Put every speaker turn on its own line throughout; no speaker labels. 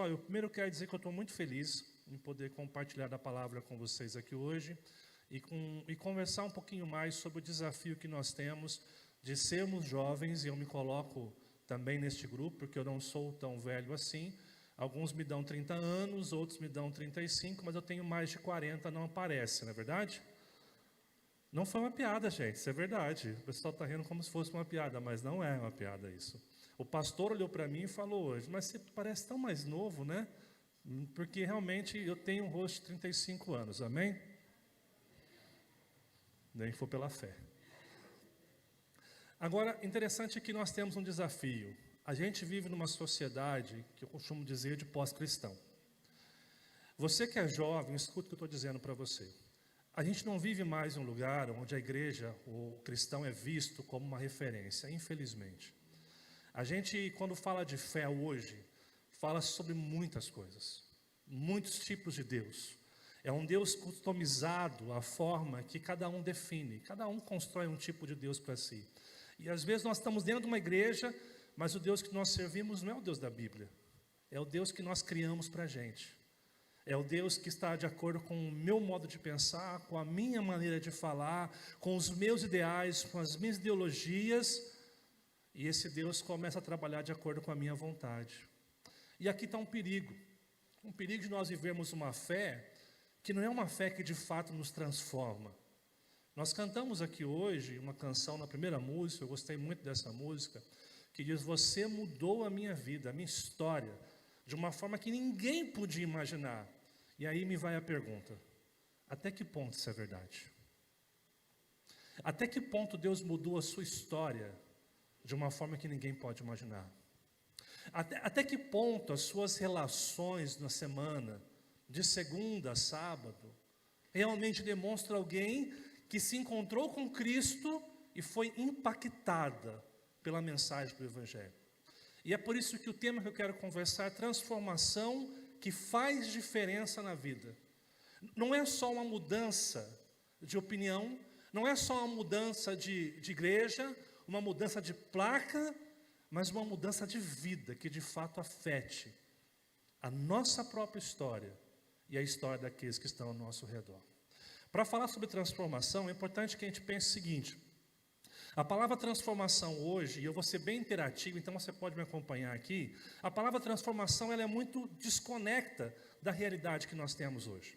Pessoal, eu primeiro quero dizer que eu estou muito feliz em poder compartilhar da palavra com vocês aqui hoje e conversar um pouquinho mais sobre o desafio que nós temos de sermos jovens, e eu me coloco também neste grupo, porque eu não sou tão velho assim. Alguns me dão 30 anos, outros me dão 35, mas eu tenho mais de 40, não aparece, não é verdade? Não foi uma piada, gente, isso é verdade. O pessoal está rindo como se fosse uma piada, mas não é uma piada isso. O pastor olhou para mim e falou hoje, mas você parece tão mais novo, né? Porque realmente eu tenho um rosto de 35 anos, amém? Nem foi pela fé. Agora, interessante é que nós temos um desafio. A gente vive numa sociedade que eu costumo dizer de pós-cristão. Você que é jovem, escuta o que eu estou dizendo para você. A gente não vive mais em um lugar onde a igreja, o cristão é visto como uma referência, infelizmente. A gente, quando fala de fé hoje, fala sobre muitas coisas, muitos tipos de Deus. É um Deus customizado, a forma que cada um define, cada um constrói um tipo de Deus para si. E às vezes nós estamos dentro de uma igreja, mas o Deus que nós servimos não é o Deus da Bíblia, é o Deus que nós criamos para a gente. É o Deus que está de acordo com o meu modo de pensar, com a minha maneira de falar, com os meus ideais, com as minhas ideologias. E esse Deus começa a trabalhar de acordo com a minha vontade. E aqui está um perigo de nós vivermos uma fé que não é uma fé que de fato nos transforma. Nós cantamos aqui hoje uma canção na primeira música, eu gostei muito dessa música, que diz: você mudou a minha vida, a minha história, de uma forma que ninguém podia imaginar. E aí me vai a pergunta: até que ponto isso é verdade? Até que ponto Deus mudou a sua história de uma forma que ninguém pode imaginar? Até que ponto as suas relações na semana, de segunda a sábado, realmente demonstram alguém que se encontrou com Cristo e foi impactada pela mensagem do Evangelho? E é por isso que o tema que eu quero conversar é transformação que faz diferença na vida. Não é só uma mudança de opinião, não é só uma mudança de igreja, uma mudança de placa, mas uma mudança de vida que de fato afete a nossa própria história e a história daqueles que estão ao nosso redor. Para falar sobre transformação, é importante que a gente pense o seguinte: a palavra transformação hoje, e eu vou ser bem interativo, então você pode me acompanhar aqui. A palavra transformação ela é muito desconecta da realidade que nós temos hoje.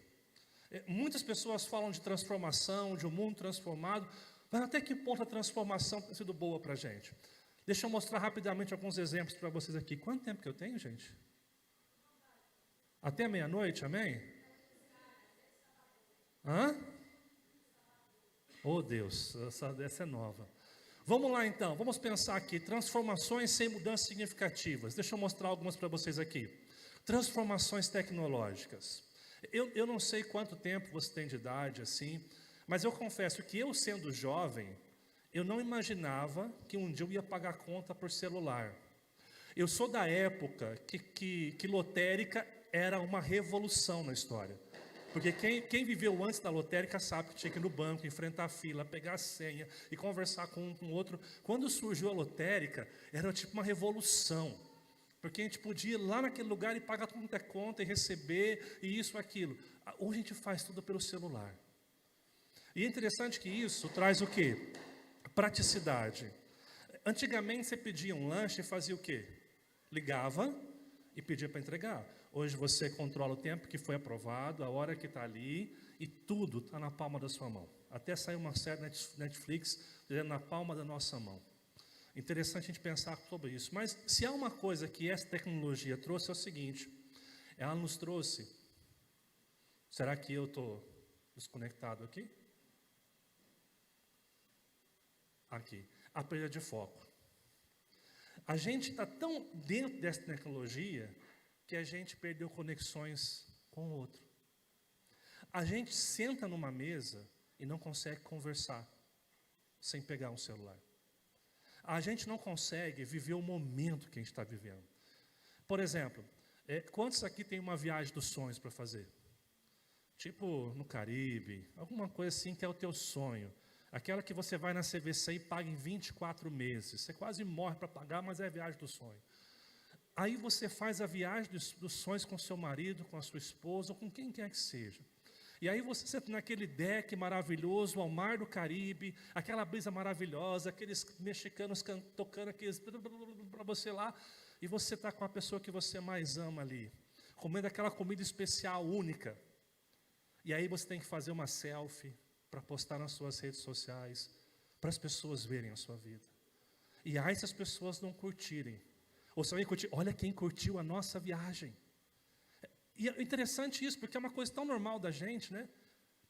Muitas pessoas falam de transformação, de um mundo transformado, mas até que ponto a transformação tem sido boa para a gente? Deixa eu mostrar rapidamente alguns exemplos para vocês aqui. Quanto tempo que eu tenho, gente? Até meia-noite, amém? Hã? Oh Deus, essa é nova. Vamos lá então, vamos pensar aqui, transformações sem mudanças significativas. Deixa eu mostrar algumas para vocês aqui. Transformações tecnológicas. Eu não sei quanto tempo você tem de idade assim, mas eu confesso que eu, sendo jovem, eu não imaginava que um dia eu ia pagar conta por celular. Eu sou da época que lotérica era uma revolução na história. Porque quem viveu antes da lotérica sabe que tinha que ir no banco, enfrentar a fila, pegar a senha e conversar com um com o outro. Quando surgiu a lotérica, era tipo uma revolução. Porque a gente podia ir lá naquele lugar e pagar tudo quanto é conta e receber, e isso, aquilo. Hoje a gente faz tudo pelo celular. E é interessante que isso traz o quê? Praticidade. Antigamente você pedia um lanche e fazia o quê? Ligava e pedia para entregar. Hoje você controla o tempo que foi aprovado, a hora que está ali, e tudo está na palma da sua mão. Até saiu uma série Netflix dizendo na palma da nossa mão. Interessante a gente pensar sobre isso. Mas se há uma coisa que essa tecnologia trouxe é o seguinte: ela nos trouxe. Será que eu estou desconectado aqui? Aqui. A perda de foco. A gente está tão dentro dessa tecnologia que a gente perdeu conexões com o outro. A gente senta numa mesa e não consegue conversar sem pegar um celular. A gente não consegue viver o momento que a gente está vivendo. Por exemplo, quantos aqui tem uma viagem dos sonhos para fazer? Tipo no Caribe, alguma coisa assim que é o teu sonho. Aquela que você vai na CVC e paga em 24 meses. Você quase morre para pagar, mas é a viagem do sonho. Aí você faz a viagem dos sonhos com seu marido, com a sua esposa, ou com quem quer que seja. E aí você senta naquele deck maravilhoso, ao mar do Caribe, aquela brisa maravilhosa, aqueles mexicanos tocando aqueles para você lá, e você está com a pessoa que você mais ama ali, comendo aquela comida especial, única. E aí você tem que fazer uma selfie para postar nas suas redes sociais, para as pessoas verem a sua vida. E aí se as pessoas não curtirem, ou se alguém curtir, olha quem curtiu a nossa viagem. E é interessante isso, porque é uma coisa tão normal da gente, né?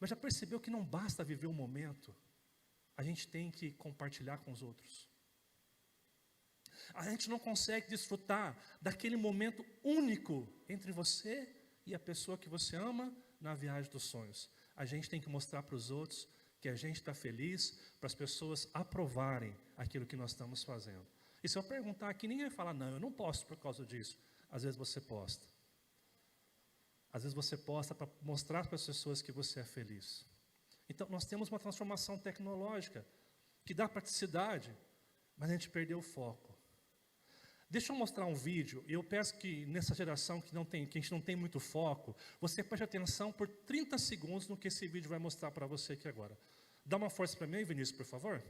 Mas já percebeu que não basta viver um momento, a gente tem que compartilhar com os outros. A gente não consegue desfrutar daquele momento único entre você e a pessoa que você ama na viagem dos sonhos. A gente tem que mostrar para os outros que a gente está feliz, para as pessoas aprovarem aquilo que nós estamos fazendo. E se eu perguntar aqui, ninguém vai falar, não, eu não posto por causa disso. Às vezes você posta. Às vezes você posta para mostrar para as pessoas que você é feliz. Então, nós temos uma transformação tecnológica que dá praticidade, mas a gente perdeu o foco. Deixa eu mostrar um vídeo, e eu peço que nessa geração que a gente não tem muito foco, você preste atenção por 30 segundos no que esse vídeo vai mostrar para você aqui agora. Dá uma força para mim, Vinícius, por favor.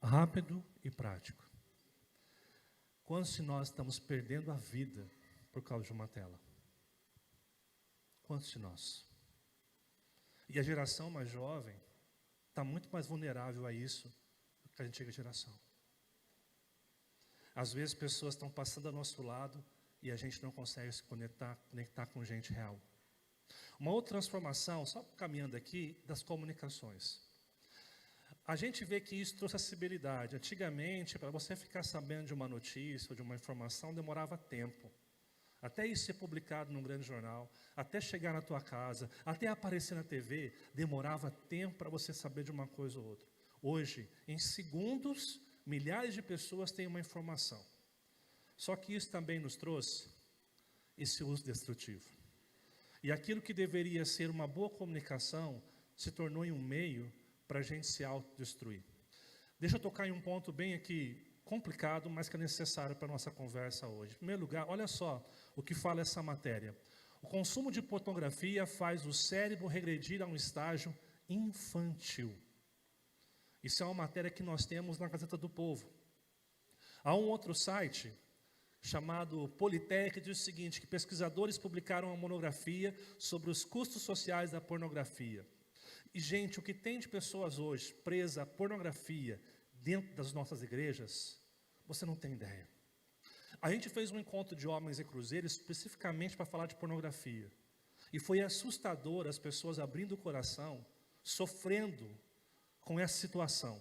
Rápido e prático. Quantos de nós estamos perdendo a vida por causa de uma tela? Quantos de nós? E a geração mais jovem está muito mais vulnerável a isso do que a antiga geração. Às vezes pessoas estão passando ao nosso lado e a gente não consegue se conectar com gente real. Uma outra transformação, só caminhando aqui, das comunicações. A gente vê que isso trouxe acessibilidade. Antigamente, para você ficar sabendo de uma notícia ou de uma informação, demorava tempo. Até isso ser publicado num grande jornal, até chegar na tua casa, até aparecer na TV, demorava tempo para você saber de uma coisa ou outra. Hoje, em segundos, milhares de pessoas têm uma informação. Só que isso também nos trouxe esse uso destrutivo. E aquilo que deveria ser uma boa comunicação, se tornou em um meio para a gente se autodestruir. Deixa eu tocar em um ponto bem aqui, complicado, mas que é necessário para a nossa conversa hoje. Em primeiro lugar, olha só o que fala essa matéria. O consumo de pornografia faz o cérebro regredir a um estágio infantil. Isso é uma matéria que nós temos na Gazeta do Povo. Há um outro site chamado Politec que diz o seguinte, que pesquisadores publicaram uma monografia sobre os custos sociais da pornografia. E, gente, o que tem de pessoas hoje presas à pornografia dentro das nossas igrejas, você não tem ideia. A gente fez um encontro de homens e cruzeiros especificamente para falar de pornografia. E foi assustador as pessoas abrindo o coração, sofrendo com essa situação.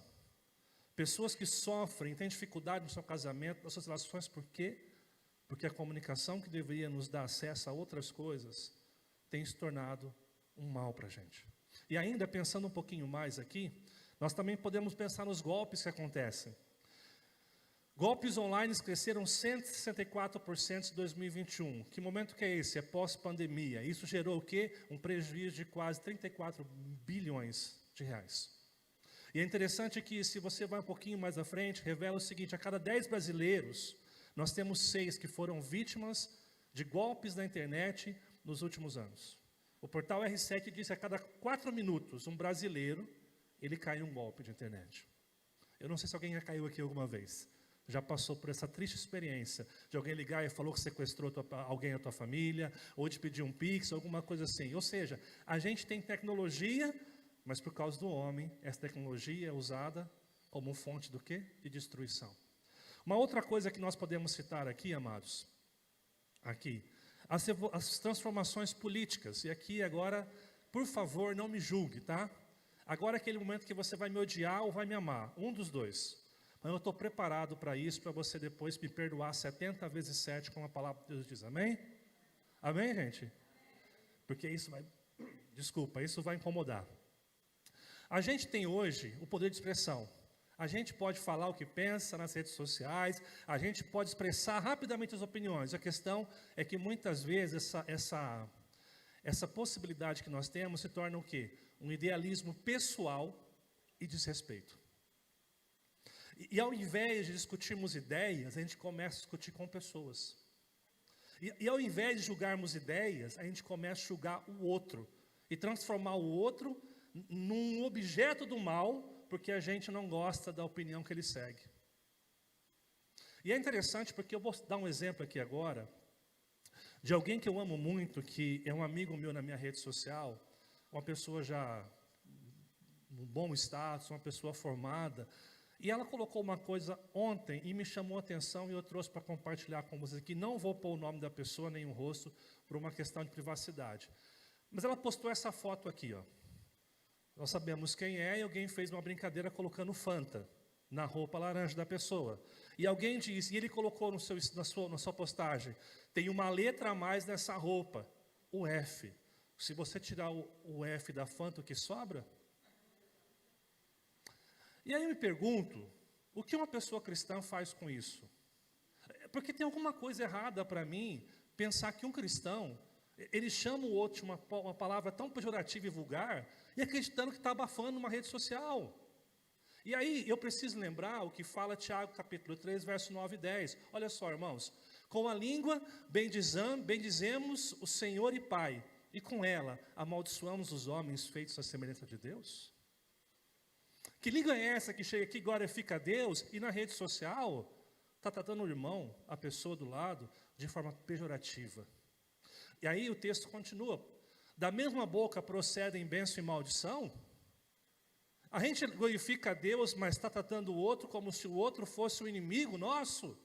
Pessoas que sofrem, têm dificuldade no seu casamento, nas suas relações, por quê? Porque a comunicação que deveria nos dar acesso a outras coisas tem se tornado um mal para a gente. E ainda, pensando um pouquinho mais aqui, nós também podemos pensar nos golpes que acontecem. Golpes online cresceram 164% em 2021. Que momento que é esse? É pós-pandemia. Isso gerou o quê? Um prejuízo de quase 34 bilhões de reais. E é interessante que, se você vai um pouquinho mais à frente, revela o seguinte, a cada 10 brasileiros, nós temos 6 que foram vítimas de golpes na internet nos últimos anos. O portal R7 diz que a cada 4 minutos, um brasileiro, ele cai em um golpe de internet. Eu não sei se alguém já caiu aqui alguma vez. Já passou por essa triste experiência de alguém ligar e falou que sequestrou alguém da tua família, ou de pedir um pix, alguma coisa assim. Ou seja, a gente tem tecnologia, mas por causa do homem, essa tecnologia é usada como fonte do quê? De destruição. Uma outra coisa que nós podemos citar aqui, amados, aqui, as transformações políticas. E aqui agora, por favor, não me julgue, tá? Agora é aquele momento que você vai me odiar ou vai me amar, um dos dois. Mas eu estou preparado para isso, para você depois me perdoar 70 vezes 7, como a palavra de Deus diz, amém? Amém, gente? Porque isso vai, desculpa, isso vai incomodar. A gente tem hoje o poder de expressão. A gente pode falar o que pensa nas redes sociais, a gente pode expressar rapidamente as opiniões. A questão é que muitas vezes essa possibilidade que nós temos se torna o quê? Um idealismo pessoal e desrespeito. E ao invés de discutirmos ideias, a gente começa a discutir com pessoas. E ao invés de julgarmos ideias, a gente começa a julgar o outro. E transformar o outro num objeto do mal, porque a gente não gosta da opinião que ele segue. E é interessante porque eu vou dar um exemplo aqui agora, de alguém que eu amo muito, que é um amigo meu na minha rede social, uma pessoa já num bom status, uma pessoa formada, e ela colocou uma coisa ontem e me chamou a atenção e eu trouxe para compartilhar com vocês aqui. Não vou pôr o nome da pessoa nem o rosto por uma questão de privacidade. Mas ela postou essa foto aqui, ó. Nós sabemos quem é e alguém fez uma brincadeira colocando Fanta na roupa laranja da pessoa. E alguém disse, e ele colocou na sua postagem, tem uma letra a mais nessa roupa, o F. Se você tirar o F da Fanta, o que sobra? E aí eu me pergunto, o que uma pessoa cristã faz com isso? Porque tem alguma coisa errada para mim pensar que um cristão, ele chama o outro de uma palavra tão pejorativa e vulgar, e acreditando que está abafando uma rede social. E aí eu preciso lembrar o que fala Tiago capítulo 3, verso 9 e 10. Olha só, irmãos, com a língua bendizemos o Senhor e Pai, e com ela amaldiçoamos os homens feitos à semelhança de Deus? Que língua é essa que chega aqui, glorifica a Deus, e na rede social está tratando o irmão, a pessoa do lado, de forma pejorativa? E aí o texto continua, da mesma boca procedem bênção e maldição? A gente glorifica a Deus, mas está tratando o outro como se o outro fosse o inimigo nosso?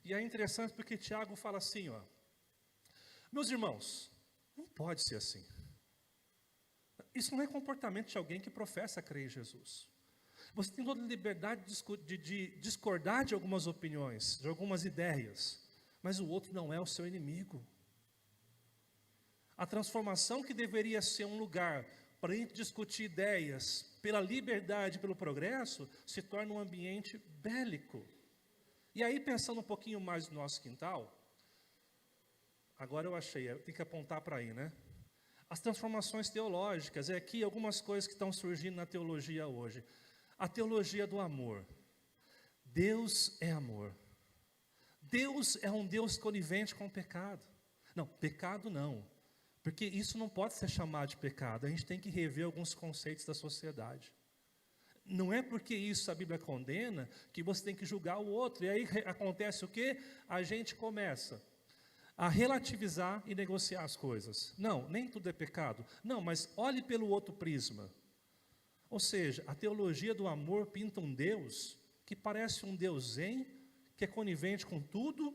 E é interessante porque Tiago fala assim, ó, meus irmãos, não pode ser assim. Isso não é comportamento de alguém que professa crer em Jesus. Você tem toda a liberdade de discordar de algumas opiniões, de algumas ideias, mas o outro não é o seu inimigo. A transformação que deveria ser um lugar para a gente discutir ideias pela liberdade, pelo progresso, se torna um ambiente bélico. E aí, pensando um pouquinho mais no nosso quintal, agora eu achei, tem que apontar para aí, né? As transformações teológicas, é aqui algumas coisas que estão surgindo na teologia hoje. A teologia do amor. Deus é amor. Deus é um Deus conivente com o pecado. Não, pecado não. Porque isso não pode ser chamado de pecado. A gente tem que rever alguns conceitos da sociedade. Não é porque isso a Bíblia condena que você tem que julgar o outro. E aí acontece o quê? A gente começa a relativizar e negociar as coisas. Não, nem tudo é pecado. Não, mas olhe pelo outro prisma. Ou seja, a teologia do amor pinta um Deus que parece um Deus zen, que é conivente com tudo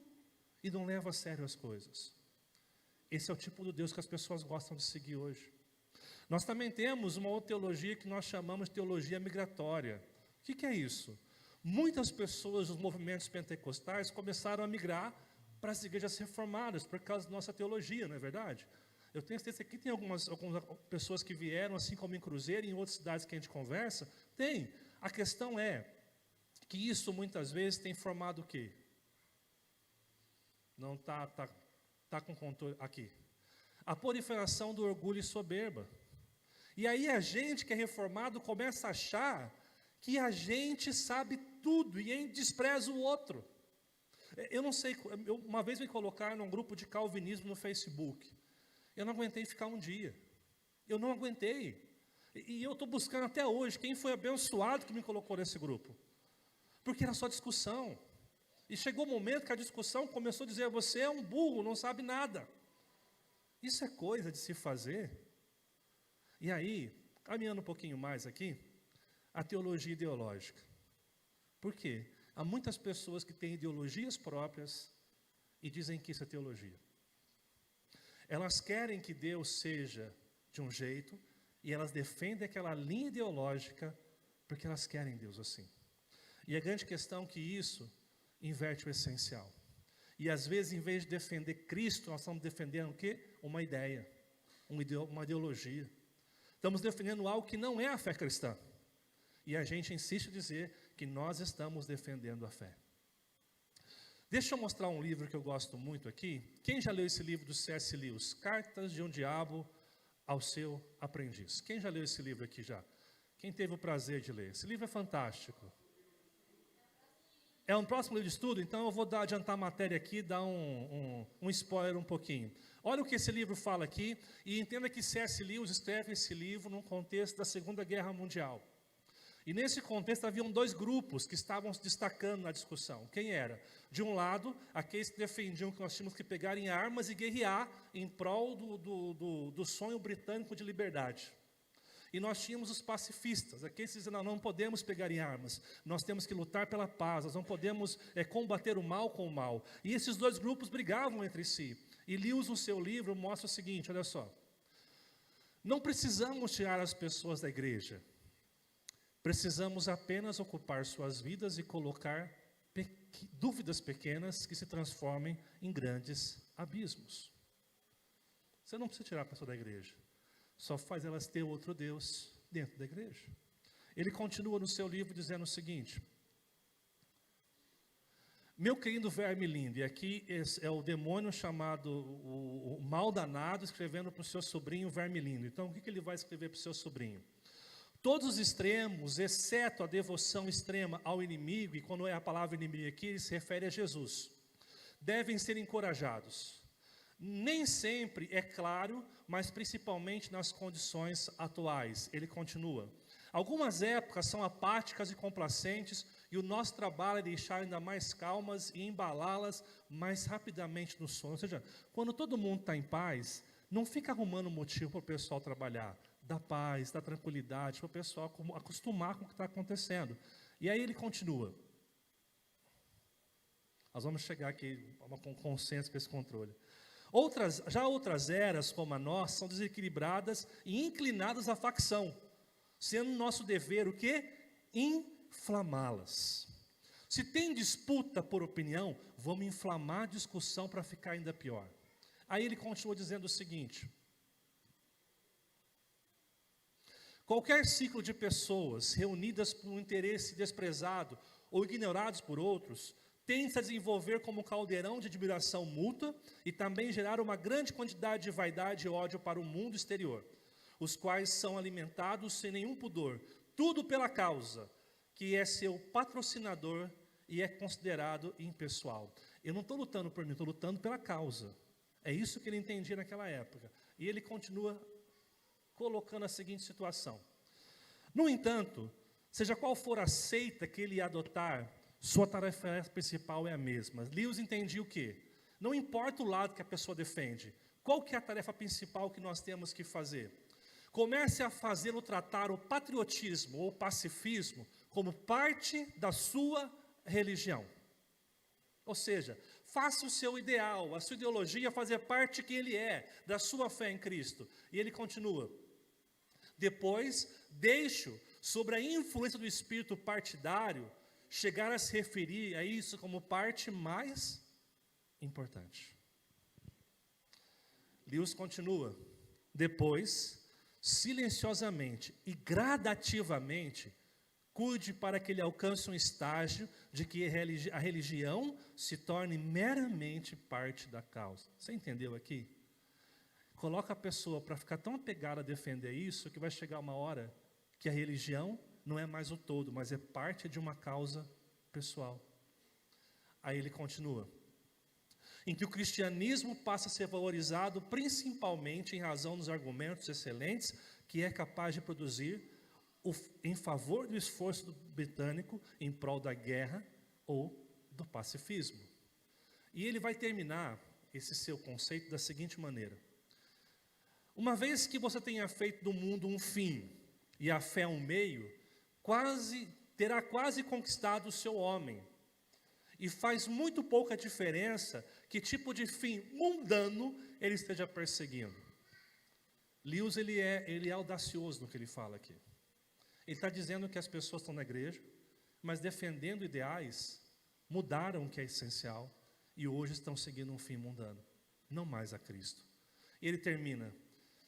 e não leva a sério as coisas. Esse é o tipo de Deus que as pessoas gostam de seguir hoje. Nós também temos uma outra teologia que nós chamamos de teologia migratória. O que é isso? Muitas pessoas dos movimentos pentecostais começaram a migrar para as igrejas reformadas por causa da nossa teologia, não é verdade? Eu tenho certeza que aqui tem algumas pessoas que vieram, assim como em Cruzeiro e em outras cidades que a gente conversa. Tem. A questão é que isso muitas vezes tem formado o quê? Não está com controle aqui. A proliferação do orgulho e soberba. E aí a gente que é reformado começa a achar que a gente sabe tudo e a gente despreza o outro. Eu não sei, uma vez me colocaram num grupo de calvinismo no Facebook. Eu não aguentei ficar um dia. Eu não aguentei. E eu estou buscando até hoje quem foi abençoado que me colocou nesse grupo. Porque era só discussão. E chegou o momento que a discussão começou a dizer, você é um burro, não sabe nada. Isso é coisa de se fazer. E aí, caminhando um pouquinho mais aqui, a teologia ideológica. Por quê? Há muitas pessoas que têm ideologias próprias e dizem que isso é teologia. Elas querem que Deus seja de um jeito e elas defendem aquela linha ideológica porque elas querem Deus assim. E a grande questão é que isso inverte o essencial. E às vezes, em vez de defender Cristo, nós estamos defendendo o quê? Uma ideia, uma ideologia. Estamos defendendo algo que não é a fé cristã. E a gente insiste em dizer que nós estamos defendendo a fé. Deixa eu mostrar um livro que eu gosto muito aqui. Quem já leu esse livro do C.S. Lewis? Cartas de um Diabo ao Seu Aprendiz. Quem já leu esse livro aqui já? Quem teve o prazer de ler? Esse livro é fantástico. É um próximo livro de estudo, então eu vou adiantar a matéria aqui, dar um spoiler um pouquinho. Olha o que esse livro fala aqui, e entenda que C.S. Lewis escreve esse livro num contexto da Segunda Guerra Mundial. E nesse contexto haviam dois grupos que estavam se destacando na discussão. Quem era? De um lado, aqueles que defendiam que nós tínhamos que pegar em armas e guerrear em prol do sonho britânico de liberdade. E nós tínhamos os pacifistas, aqueles que diziam, não podemos pegar em armas, nós temos que lutar pela paz, nós não podemos combater o mal com o mal. E esses dois grupos brigavam entre si. E Lewis, no seu livro, mostra o seguinte, olha só. Não precisamos tirar as pessoas da igreja. Precisamos apenas ocupar suas vidas e colocar dúvidas pequenas que se transformem em grandes abismos. Você não precisa tirar a pessoa da igreja. Só faz elas ter outro Deus dentro da igreja. Ele continua no seu livro dizendo o seguinte. Meu querido verme lindo, e aqui é o demônio chamado, o mal danado, escrevendo para o seu sobrinho verme lindo. Então, o que ele vai escrever para o seu sobrinho? Todos os extremos, exceto a devoção extrema ao inimigo, e quando é a palavra inimigo aqui, ele se refere a Jesus, devem ser encorajados. Nem sempre é claro, mas principalmente nas condições atuais. Ele continua. Algumas épocas são apáticas e complacentes, e o nosso trabalho é deixar ainda mais calmas e embalá-las mais rapidamente no sono. Ou seja, quando todo mundo está em paz, não fica arrumando motivo para o pessoal trabalhar. Dá paz, dá tranquilidade para o pessoal acostumar com o que está acontecendo. E aí ele continua. Nós vamos chegar aqui com consenso para esse controle. Outras eras, como a nossa, são desequilibradas e inclinadas à facção, sendo nosso dever o quê? Inflamá-las. Se tem disputa por opinião, vamos inflamar a discussão para ficar ainda pior. Aí ele continua dizendo o seguinte. Qualquer ciclo de pessoas reunidas por um interesse desprezado ou ignorados por outros, tende a desenvolver como um caldeirão de admiração mútua e também gerar uma grande quantidade de vaidade e ódio para o mundo exterior, os quais são alimentados sem nenhum pudor, tudo pela causa, que é seu patrocinador e é considerado impessoal. Eu não estou lutando por mim, estou lutando pela causa. É isso que ele entendia naquela época. E ele continua colocando a seguinte situação. No entanto, seja qual for a seita que ele adotar, sua tarefa principal é a mesma. Lewis entendia o quê? Não importa o lado que a pessoa defende. Qual que é a tarefa principal que nós temos que fazer? Comece a fazê-lo tratar o patriotismo ou pacifismo como parte da sua religião. Ou seja, faça o seu ideal, a sua ideologia fazer parte de quem ele é, da sua fé em Cristo. E ele continua. Depois, deixe-o, sobre a influência do espírito partidário, chegar a se referir a isso como parte mais importante. Lewis continua. Depois, silenciosamente e gradativamente, cuide para que ele alcance um estágio de que a religião se torne meramente parte da causa. Você entendeu aqui? Coloca a pessoa para ficar tão apegada a defender isso, que vai chegar uma hora que a religião não é mais o todo, mas é parte de uma causa pessoal. Aí ele continua. Em que o cristianismo passa a ser valorizado principalmente em razão dos argumentos excelentes que é capaz de produzir em favor do esforço britânico em prol da guerra ou do pacifismo. E ele vai terminar esse seu conceito da seguinte maneira. Uma vez que você tenha feito do mundo um fim e a fé um meio, terá quase conquistado o seu homem. E faz muito pouca diferença que tipo de fim mundano ele esteja perseguindo. Lewis, ele é audacioso no que ele fala aqui. Ele está dizendo que as pessoas estão na igreja, mas defendendo ideais, mudaram o que é essencial e hoje estão seguindo um fim mundano, não mais a Cristo. E ele termina: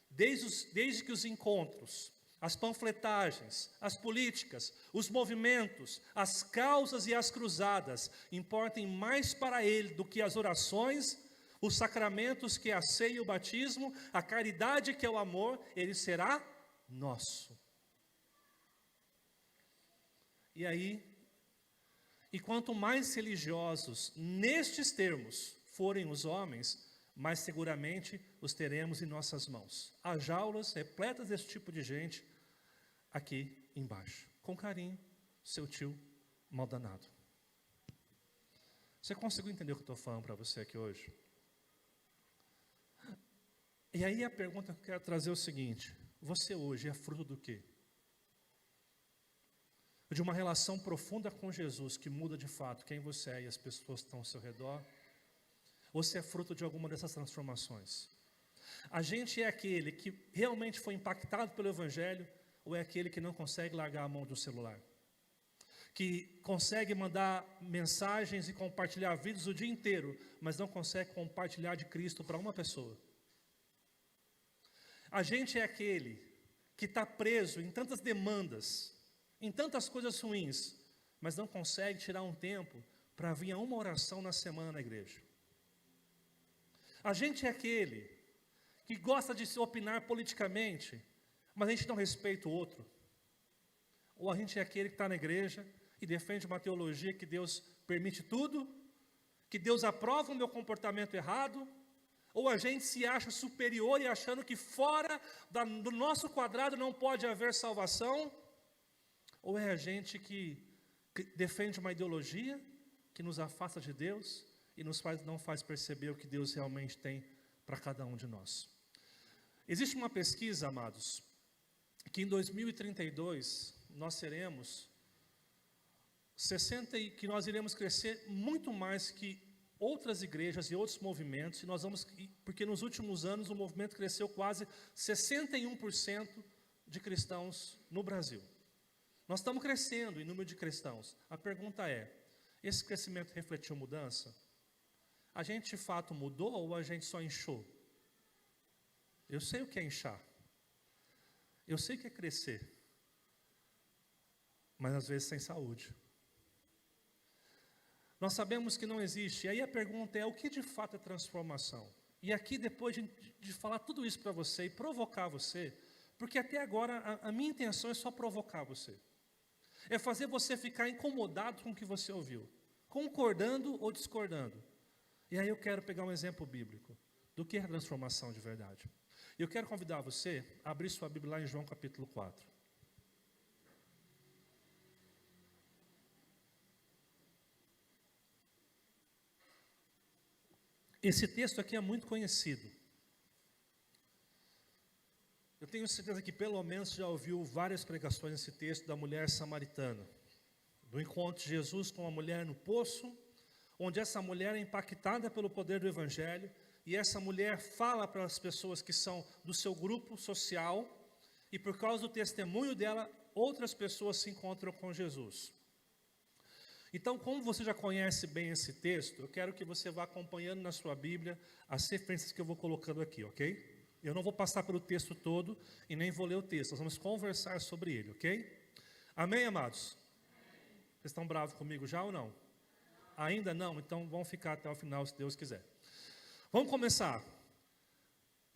desde que os encontros, as panfletagens, as políticas, os movimentos, as causas e as cruzadas importem mais para ele do que as orações, os sacramentos que é a ceia e o batismo, a caridade que é o amor, ele será nosso. E aí, e quanto mais religiosos nestes termos forem os homens, mais seguramente os teremos em nossas mãos. Há jaulas repletas desse tipo de gente aqui embaixo. Com carinho, seu tio mal danado. Você conseguiu entender o que eu estou falando para você aqui hoje? E aí a pergunta que eu quero trazer é o seguinte: você hoje é fruto do quê? De uma relação profunda com Jesus que muda de fato quem você é e as pessoas que estão ao seu redor? Ou você é fruto de alguma dessas transformações? A gente é aquele que realmente foi impactado pelo Evangelho, ou é aquele que não consegue largar a mão do celular? Que consegue mandar mensagens e compartilhar vídeos o dia inteiro, mas não consegue compartilhar de Cristo para uma pessoa? A gente é aquele que está preso em tantas demandas, em tantas coisas ruins, mas não consegue tirar um tempo para vir a uma oração na semana na igreja. A gente é aquele que gosta de se opinar politicamente, mas a gente não respeita o outro. Ou a gente é aquele que está na igreja e defende uma teologia que Deus permite tudo, que Deus aprova o meu comportamento errado, ou a gente se acha superior e achando que fora do nosso quadrado não pode haver salvação, ou é a gente que defende uma ideologia que nos afasta de Deus e não faz perceber o que Deus realmente tem para cada um de nós. Existe uma pesquisa, amados, que em 2032 nós seremos que nós iremos crescer muito mais que outras igrejas e outros movimentos, porque nos últimos anos o movimento cresceu quase 61% de cristãos no Brasil. Nós estamos crescendo em número de cristãos. A pergunta é: esse crescimento refletiu mudança? A gente de fato mudou ou a gente só inchou? Eu sei o que é inchar. Eu sei o que é crescer. Mas às vezes sem saúde. Nós sabemos que não existe. E aí a pergunta é: o que de fato é transformação? E aqui, depois de falar tudo isso para você e provocar você, porque até agora a minha intenção é só provocar você. É fazer você ficar incomodado com o que você ouviu, concordando ou discordando. E aí eu quero pegar um exemplo bíblico do que é transformação de verdade. Eu quero convidar você a abrir sua Bíblia lá em João capítulo 4. Esse texto aqui é muito conhecido. Eu tenho certeza que pelo menos já ouviu várias pregações nesse texto da mulher samaritana, do encontro de Jesus com a mulher no poço, onde essa mulher é impactada pelo poder do Evangelho, e essa mulher fala para as pessoas que são do seu grupo social, e por causa do testemunho dela, outras pessoas se encontram com Jesus. Então, como você já conhece bem esse texto, eu quero que você vá acompanhando na sua Bíblia as referências que eu vou colocando aqui, ok? Eu não vou passar pelo texto todo e nem vou ler o texto, nós vamos conversar sobre ele, ok? Amém, amados? Vocês estão bravos comigo já ou não? Ainda não? Então vamos ficar até o final, se Deus quiser. Vamos começar.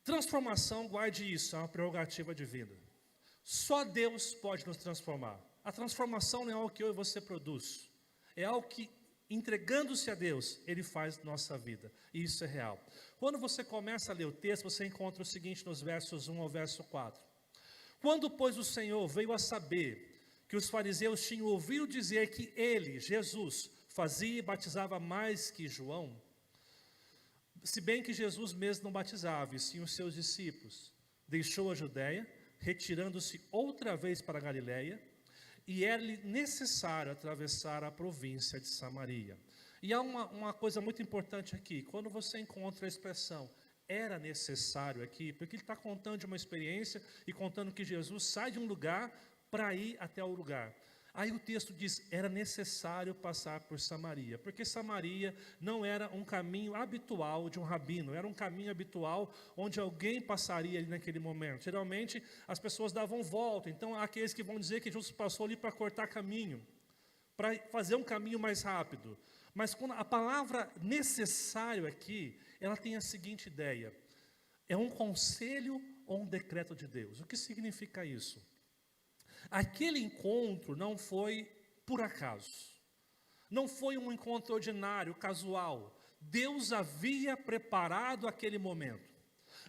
Transformação, guarde isso, é uma prerrogativa divina. Só Deus pode nos transformar. A transformação não é algo que eu e você produz. É algo que, entregando-se a Deus, Ele faz na nossa vida. E isso é real. Quando você começa a ler o texto, você encontra o seguinte nos versos 1 ao verso 4. Quando, pois, o Senhor veio a saber que os fariseus tinham ouvido dizer que Ele, Jesus, fazia e batizava mais que João, se bem que Jesus mesmo não batizava, e sim os seus discípulos, deixou a Judéia, retirando-se outra vez para a Galiléia, e era-lhe necessário atravessar a província de Samaria. E há uma coisa muito importante aqui, quando você encontra a expressão era necessário aqui, porque ele está contando de uma experiência e contando que Jesus sai de um lugar para ir até o lugar. Aí o texto diz, era necessário passar por Samaria, porque Samaria não era um caminho habitual de um rabino, era um caminho habitual onde alguém passaria ali naquele momento. Geralmente as pessoas davam volta, então há aqueles que vão dizer que Jesus passou ali para cortar caminho, para fazer um caminho mais rápido. Mas quando a palavra necessário aqui, ela tem a seguinte ideia, é um conselho ou um decreto de Deus. O que significa isso? Aquele encontro não foi por acaso, não foi um encontro ordinário, casual. Deus havia preparado aquele momento.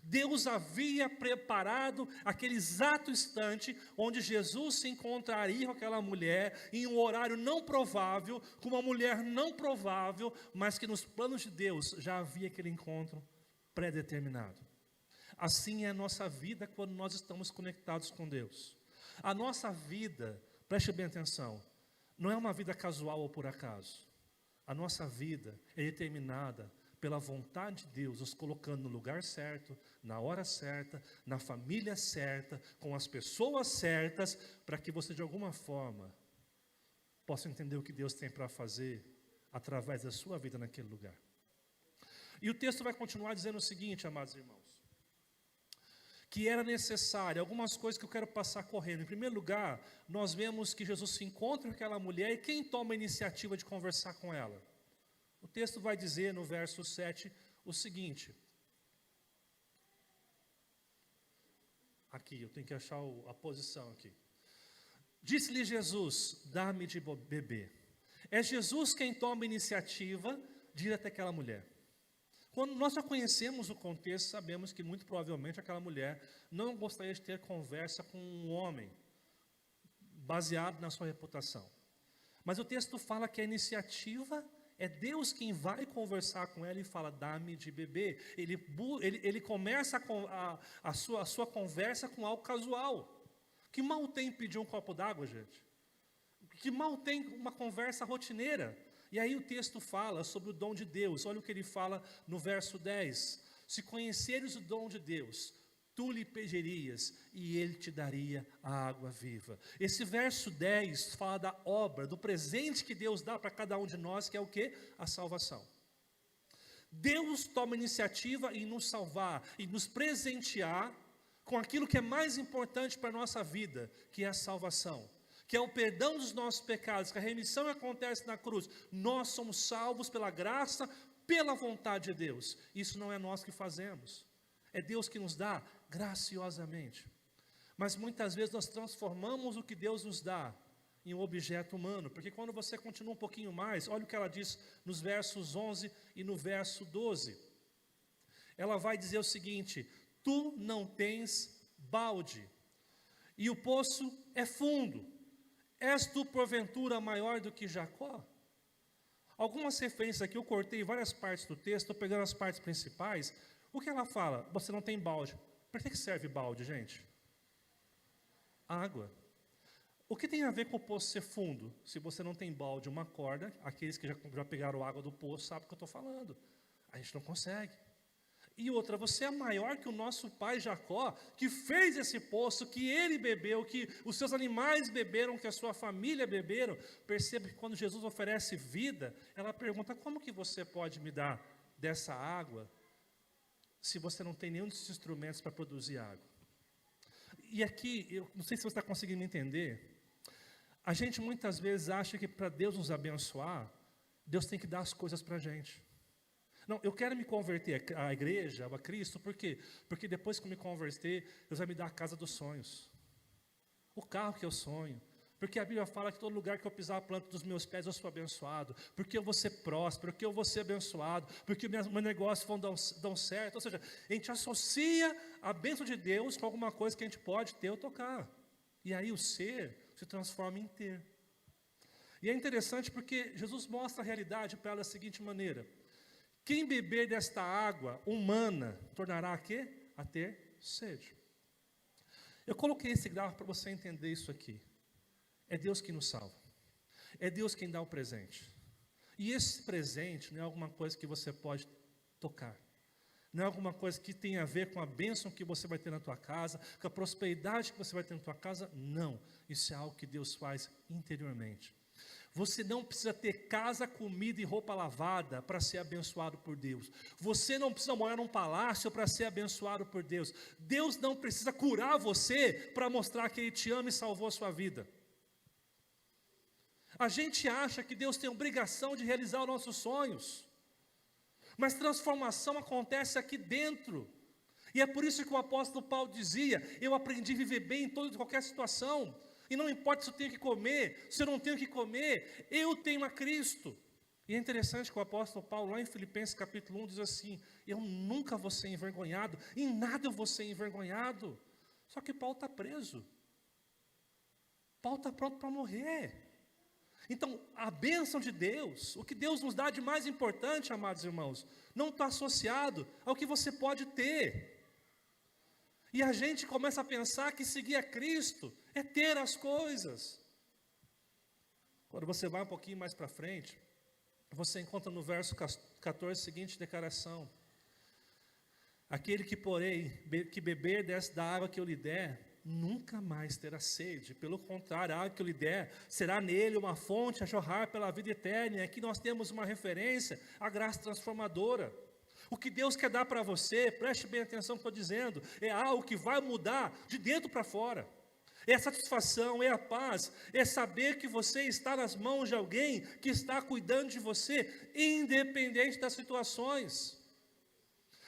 Deus havia preparado aquele exato instante onde Jesus se encontraria com aquela mulher em um horário não provável, com uma mulher não provável, mas que nos planos de Deus já havia aquele encontro pré-determinado. Assim é a nossa vida quando nós estamos conectados com Deus. A nossa vida, preste bem atenção, não é uma vida casual ou por acaso. A nossa vida é determinada pela vontade de Deus, nos colocando no lugar certo, na hora certa, na família certa, com as pessoas certas, para que você de alguma forma possa entender o que Deus tem para fazer através da sua vida naquele lugar. E o texto vai continuar dizendo o seguinte, amados irmãos, que era necessário, algumas coisas que eu quero passar correndo. Em primeiro lugar, nós vemos que Jesus se encontra com aquela mulher e quem toma a iniciativa de conversar com ela? O texto vai dizer no verso 7 o seguinte. Aqui, eu tenho que achar a posição aqui. Disse-lhe Jesus, dá-me de beber. É Jesus quem toma a iniciativa de ir até aquela mulher. Quando nós já conhecemos o contexto, sabemos que muito provavelmente aquela mulher não gostaria de ter conversa com um homem, baseado na sua reputação. Mas o texto fala que a iniciativa é Deus quem vai conversar com ela e fala, dá-me de beber. Ele começa a sua conversa com algo casual. Que mal tem pedir um copo d'água, gente? Que mal tem uma conversa rotineira? E aí o texto fala sobre o dom de Deus. Olha o que ele fala no verso 10. Se conheceres o dom de Deus, tu lhe pedirias e ele te daria a água viva. Esse verso 10 fala da obra, do presente que Deus dá para cada um de nós, que é o quê? A salvação. Deus toma iniciativa em nos salvar, em nos presentear com aquilo que é mais importante para a nossa vida, que é a salvação. Que é o perdão dos nossos pecados, que a remissão acontece na cruz. Nós somos salvos pela graça, pela vontade de Deus. Isso não é nós que fazemos. É Deus que nos dá graciosamente. Mas muitas vezes nós transformamos o que Deus nos dá em um objeto humano. Porque quando você continua um pouquinho mais, olha o que ela diz nos versos 11 e no verso 12. Ela vai dizer o seguinte, tu não tens balde, e o poço é fundo. És tu porventura maior do que Jacó? Algumas referências aqui, eu cortei várias partes do texto, estou pegando as partes principais. O que ela fala? Você não tem balde. Para que serve balde, gente? Água. O que tem a ver com o poço ser fundo? Se você não tem balde, uma corda, aqueles que já pegaram água do poço sabem o que eu estou falando. A gente não consegue. E outra, você é maior que o nosso pai Jacó, que fez esse poço, que ele bebeu, que os seus animais beberam, que a sua família beberam. Perceba que quando Jesus oferece vida, ela pergunta, como que você pode me dar dessa água, se você não tem nenhum desses instrumentos para produzir água? E aqui, eu não sei se você está conseguindo entender, a gente muitas vezes acha que para Deus nos abençoar, Deus tem que dar as coisas para a gente. Não, eu quero me converter à igreja, a Cristo, por quê? Porque depois que eu me converter, Deus vai me dar a casa dos sonhos. O carro que eu sonho. Porque a Bíblia fala que todo lugar que eu pisar a planta dos meus pés, eu sou abençoado. Porque eu vou ser próspero, porque eu vou ser abençoado, porque meus negócios vão dar certo. Ou seja, a gente associa a bênção de Deus com alguma coisa que a gente pode ter ou tocar. E aí o ser se transforma em ter. E é interessante porque Jesus mostra a realidade para ela da seguinte maneira. Quem beber desta água humana, tornará a quê? A ter sede. Eu coloquei esse gráfico para você entender isso aqui. É Deus quem nos salva. É Deus quem dá o presente. E esse presente não é alguma coisa que você pode tocar. não é alguma coisa que tem a ver com a bênção que você vai ter na tua casa, com a prosperidade que você vai ter na tua casa, não. Isso é algo que Deus faz interiormente. Você não precisa ter casa, comida e roupa lavada para ser abençoado por Deus. Você não precisa morar num palácio para ser abençoado por Deus. Deus não precisa curar você para mostrar que Ele te ama e salvou a sua vida. A gente acha que Deus tem obrigação de realizar os nossos sonhos, mas transformação acontece aqui dentro. E é por isso que o apóstolo Paulo dizia: eu aprendi a viver bem em toda e qualquer situação, e não importa se eu tenho que comer, se eu não tenho que comer, eu tenho a Cristo. E é interessante que o apóstolo Paulo, lá em Filipenses capítulo 1, diz assim: eu nunca vou ser envergonhado, em nada eu vou ser envergonhado. Só que Paulo está preso, Paulo está pronto para morrer. Então, a bênção de Deus, o que Deus nos dá de mais importante, amados irmãos, não está associado ao que você pode ter. E a gente começa a pensar que seguir a Cristo é ter as coisas. Quando você vai um pouquinho mais para frente, você encontra no verso 14 a seguinte declaração: aquele que, porém, que beber da água que eu lhe der, nunca mais terá sede. Pelo contrário, a água que eu lhe der será nele uma fonte a jorrar pela vida eterna. E aqui nós temos uma referência à graça transformadora. O que Deus quer dar para você, preste bem atenção no que eu estou dizendo, é algo que vai mudar de dentro para fora. É a satisfação, é a paz, é saber que você está nas mãos de alguém que está cuidando de você, independente das situações.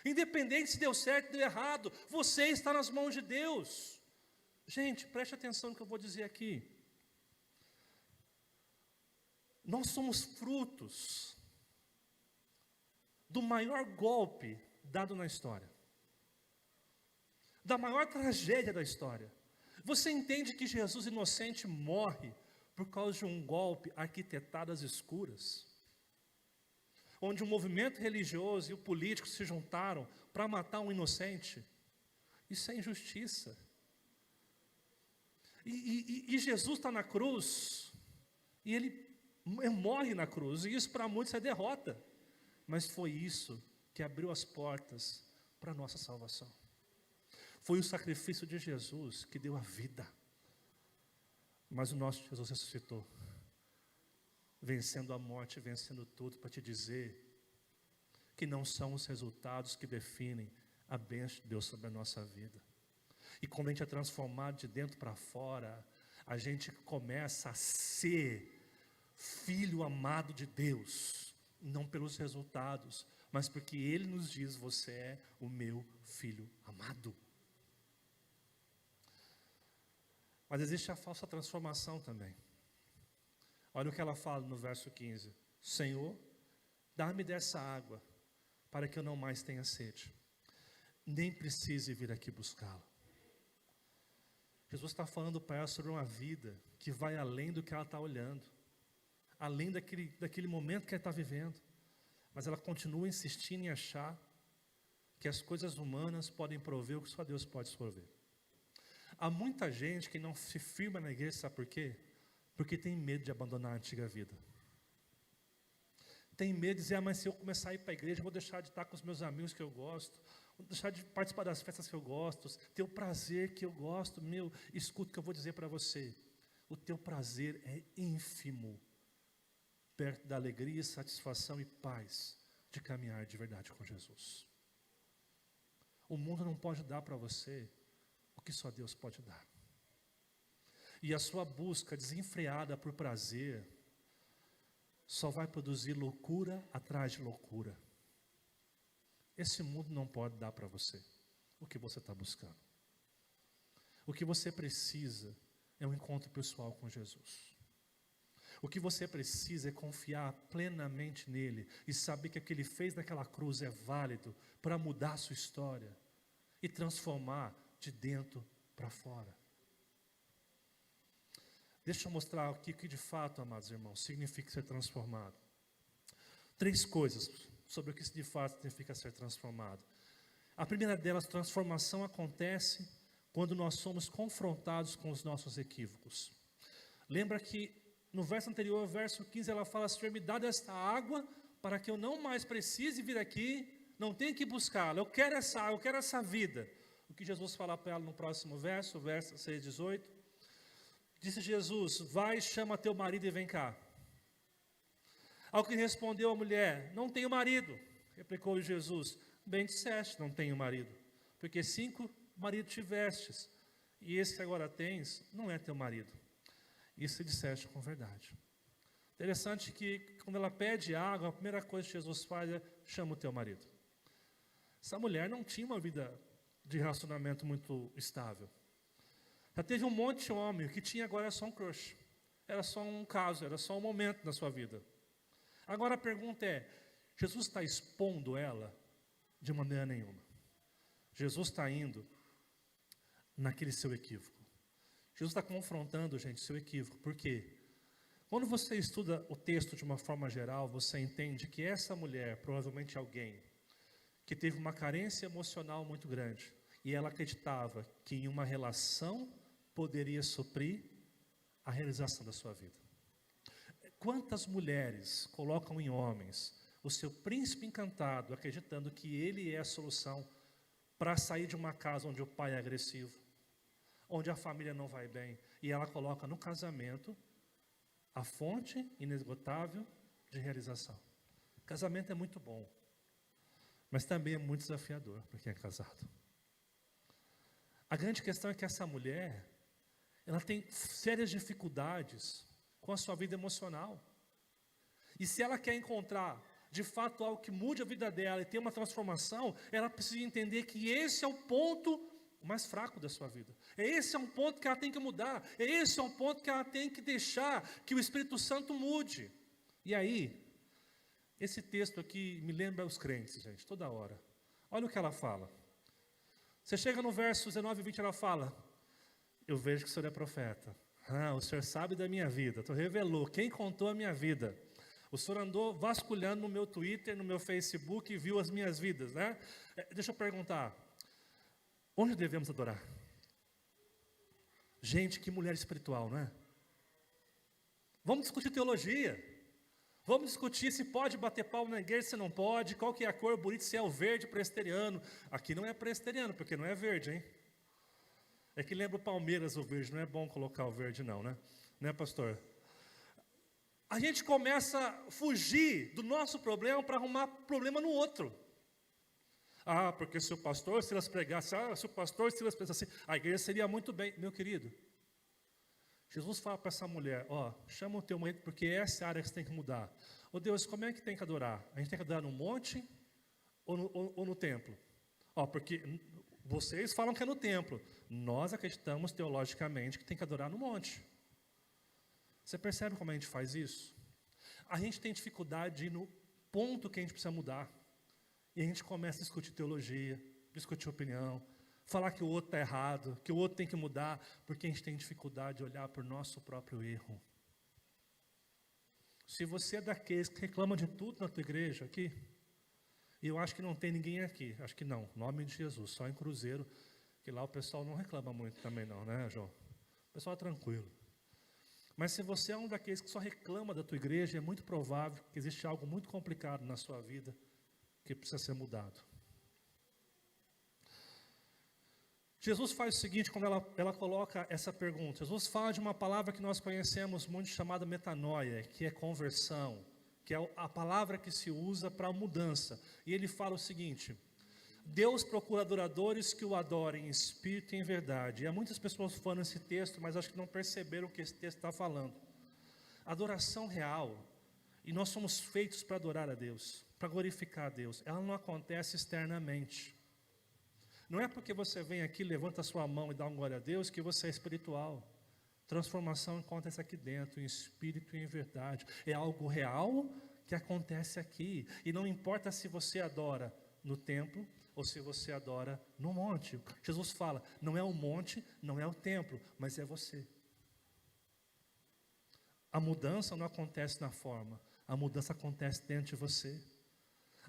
Independente se deu certo ou deu errado, você está nas mãos de Deus. Gente, preste atenção no que eu vou dizer aqui. Nós somos frutos do maior golpe dado na história, da maior tragédia da história. Você entende que Jesus inocente morre por causa de um golpe arquitetado às escuras, onde o movimento religioso e o político se juntaram para matar um inocente? Isso é injustiça. E Jesus está na cruz, e Ele morre na cruz, e isso para muitos é derrota, mas foi isso que abriu as portas para a nossa salvação. Foi o sacrifício de Jesus que deu a vida, mas o nosso Jesus ressuscitou, vencendo a morte, vencendo tudo, para te dizer que não são os resultados que definem a bênção de Deus sobre a nossa vida. E quando a gente é transformado de dentro para fora, a gente começa a ser filho amado de Deus, não pelos resultados, mas porque Ele nos diz: você é o meu filho amado. Mas existe a falsa transformação também. Olha o que ela fala no verso 15: Senhor, dá-me dessa água, para que eu não mais tenha sede, nem precise vir aqui buscá-la. Jesus está falando para ela sobre uma vida que vai além do que ela está olhando, além daquele momento que ela está vivendo. Mas ela continua insistindo em achar que as coisas humanas podem prover o que só Deus pode prover. Há muita gente que não se firma na igreja, sabe por quê? Porque tem medo de abandonar a antiga vida. Tem medo de dizer: mas se eu começar a ir para a igreja, eu vou deixar de estar com os meus amigos que eu gosto, vou deixar de participar das festas que eu gosto, ter o prazer que eu gosto. Escuta o que eu vou dizer para você: o teu prazer é ínfimo perto da alegria, satisfação e paz de caminhar de verdade com Jesus. O mundo não pode dar para você o que só Deus pode dar. E a sua busca desenfreada por prazer só vai produzir loucura atrás de loucura. Esse mundo não pode dar para você o que você está buscando. O que você precisa é um encontro pessoal com Jesus. O que você precisa é confiar plenamente nele e saber que o que ele fez naquela cruz é válido para mudar a sua história e transformar de dentro para fora. Deixa eu mostrar aqui o que de fato, amados irmãos, significa ser transformado. 3 coisas sobre o que de fato significa ser transformado. A primeira delas, transformação acontece quando nós somos confrontados com os nossos equívocos. Lembra que no verso anterior, verso 15, ela fala: Senhor, me dá desta água para que eu não mais precise vir aqui não tenho que buscá-la, eu quero essa vida. O que Jesus fala para ela no próximo verso, verso 6, 18. Disse Jesus, vai, chama teu marido e vem cá. Ao que respondeu a mulher, não tenho marido. Replicou Jesus, bem disseste, não tenho marido. Porque 5 maridos tivestes, e esse que agora tens, não é teu marido. Isso disseste com verdade. Interessante que quando ela pede água, a primeira coisa que Jesus faz é, chama o teu marido. Essa mulher não tinha uma vida de relacionamento muito estável. Já teve um monte de homem, o que tinha agora era só um crush. Era só um caso, era só um momento na sua vida. Agora a pergunta é, Jesus está expondo ela? De maneira nenhuma. Jesus está indo naquele seu equívoco. Jesus está confrontando, gente, seu equívoco. Por quê? Quando você estuda o texto de uma forma geral, você entende que essa mulher, provavelmente alguém, que teve uma carência emocional muito grande, e ela acreditava que em uma relação poderia suprir a realização da sua vida. Quantas mulheres colocam em homens o seu príncipe encantado, acreditando que ele é a solução para sair de uma casa onde o pai é agressivo, onde a família não vai bem, e ela coloca no casamento a fonte inesgotável de realização. Casamento é muito bom, mas também é muito desafiador para quem é casado. A grande questão é que essa mulher, ela tem sérias dificuldades com a sua vida emocional. E se ela quer encontrar, de fato, algo que mude a vida dela e ter uma transformação, ela precisa entender que esse é o ponto mais fraco da sua vida. Esse é um ponto que ela tem que mudar. Esse é um ponto que ela tem que deixar que o Espírito Santo mude. E aí, esse texto aqui me lembra os crentes, gente, toda hora. Olha o que ela fala. Você chega no verso 19 e 20, ela fala, eu vejo que o senhor é profeta. O senhor sabe da minha vida, tu revelou, quem contou a minha vida? O senhor andou vasculhando no meu Twitter, no meu Facebook e viu as minhas vidas, né? Deixa eu perguntar, onde devemos adorar? Gente, que mulher espiritual, não é? Vamos discutir teologia. Vamos discutir se pode bater palmo na igreja, se não pode, qual que é a cor bonita, se é o verde presbiteriano. Aqui não é presbiteriano, porque não é verde, hein? É que lembra o Palmeiras, o verde, não é bom colocar o verde não, né? Né, pastor? A gente começa a fugir do nosso problema para arrumar problema no outro. Porque se o pastor Silas pregasse, se o pastor Silas pensasse assim, a igreja seria muito bem. Meu querido, Jesus fala para essa mulher, chama o teu marido, porque essa é a área que você tem que mudar. Deus, como é que tem que adorar? A gente tem que adorar no monte ou no templo? Porque vocês falam que é no templo. Nós acreditamos teologicamente que tem que adorar no monte. Você percebe como a gente faz isso? A gente tem dificuldade de ir no ponto que a gente precisa mudar. E a gente começa a discutir teologia, discutir opinião, falar que o outro está errado, que o outro tem que mudar, porque a gente tem dificuldade de olhar por nosso próprio erro. Se você é daqueles que reclamam de tudo na tua igreja aqui, e eu acho que não tem ninguém aqui, acho que não, em nome de Jesus, só em Cruzeiro, que lá o pessoal não reclama muito também não, né, João? O pessoal é tranquilo. Mas se você é um daqueles que só reclama da tua igreja, é muito provável que existe algo muito complicado na sua vida que precisa ser mudado. Jesus faz o seguinte, quando ela coloca essa pergunta, Jesus fala de uma palavra que nós conhecemos muito chamada metanoia, que é conversão, que é a palavra que se usa para mudança. E ele fala o seguinte, Deus procura adoradores que o adorem em espírito e em verdade. E há muitas pessoas falando esse texto, mas acho que não perceberam o que esse texto está falando. Adoração real, e nós somos feitos para adorar a Deus, para glorificar a Deus, ela não acontece externamente. Não é porque você vem aqui, levanta a sua mão e dá um glória a Deus que você é espiritual. Transformação acontece aqui dentro, em espírito e em verdade. É algo real que acontece aqui. E não importa se você adora no templo ou se você adora no monte. Jesus fala, não é o monte, não é o templo, mas é você. A mudança não acontece na forma, a mudança acontece dentro de você.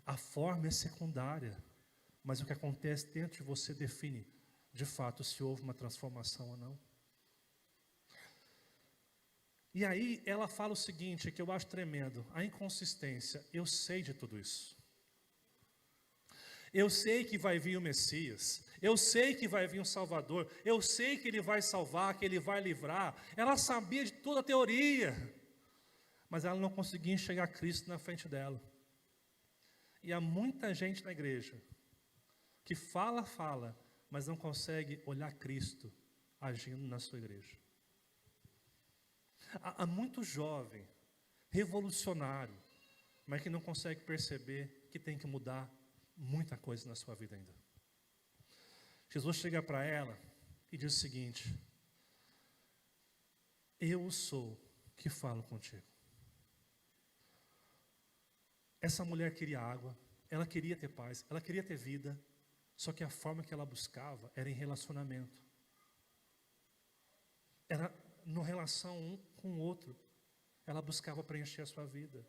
A forma é secundária, mas o que acontece dentro de você define, de fato, se houve uma transformação ou não. E aí ela fala o seguinte, que eu acho tremendo, a inconsistência, eu sei de tudo isso. Eu sei que vai vir o Messias. Eu sei que vai vir um Salvador. Eu sei que Ele vai salvar, que Ele vai livrar. Ela sabia de toda a teoria, mas ela não conseguia enxergar Cristo na frente dela. E há muita gente na igreja que fala, mas não consegue olhar Cristo agindo na sua igreja. Há muito jovem, revolucionário, mas que não consegue perceber que tem que mudar muita coisa na sua vida ainda. Jesus chega para ela e diz o seguinte: eu sou que falo contigo. Essa mulher queria água, ela queria ter paz, ela queria ter vida, só que a forma que ela buscava era em relacionamento. Era na relação um com o outro. Ela buscava preencher a sua vida.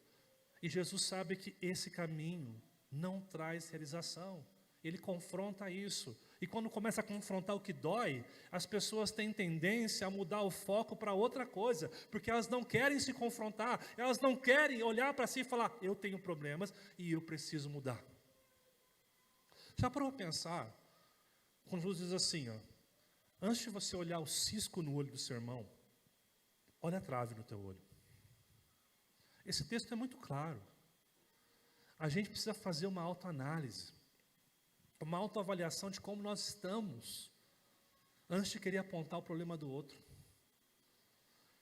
E Jesus sabe que esse caminho não traz realização. Ele confronta isso. E quando começa a confrontar o que dói, as pessoas têm tendência a mudar o foco para outra coisa, porque elas não querem se confrontar, elas não querem olhar para si e falar: eu tenho problemas e eu preciso mudar. Já parou para pensar, quando Jesus diz assim, antes de você olhar o cisco no olho do seu irmão, olha a trave no teu olho. Esse texto é muito claro. A gente precisa fazer uma autoanálise, uma autoavaliação de como nós estamos, antes de querer apontar o problema do outro.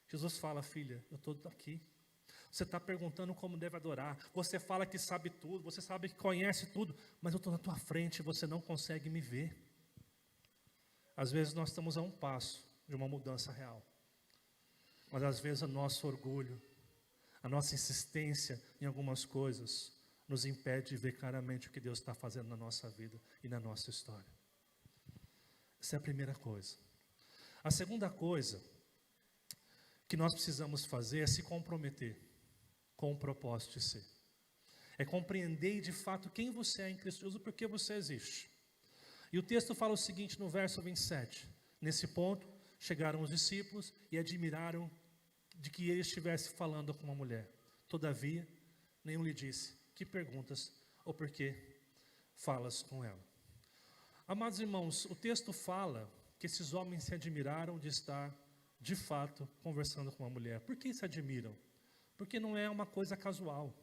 Jesus fala: filha, eu estou aqui. Você está perguntando como deve adorar. Você fala que sabe tudo, você sabe que conhece tudo, mas eu estou na tua frente e você não consegue me ver. Às vezes nós estamos a um passo de uma mudança real, mas às vezes o nosso orgulho, a nossa insistência em algumas coisas nos impede de ver claramente o que Deus está fazendo na nossa vida e na nossa história. Essa é a primeira coisa. A segunda coisa que nós precisamos fazer é se comprometer com o propósito de ser. É compreender de fato quem você é em Cristo Jesus, por que você existe. E o texto fala o seguinte no verso 27. Nesse ponto, chegaram os discípulos e admiraram de que ele estivesse falando com uma mulher. Todavia, nenhum lhe disse: que perguntas ou por que falas com ela? Amados irmãos, o texto fala que esses homens se admiraram de estar, de fato, conversando com uma mulher. Por que se admiram? Porque não é uma coisa casual.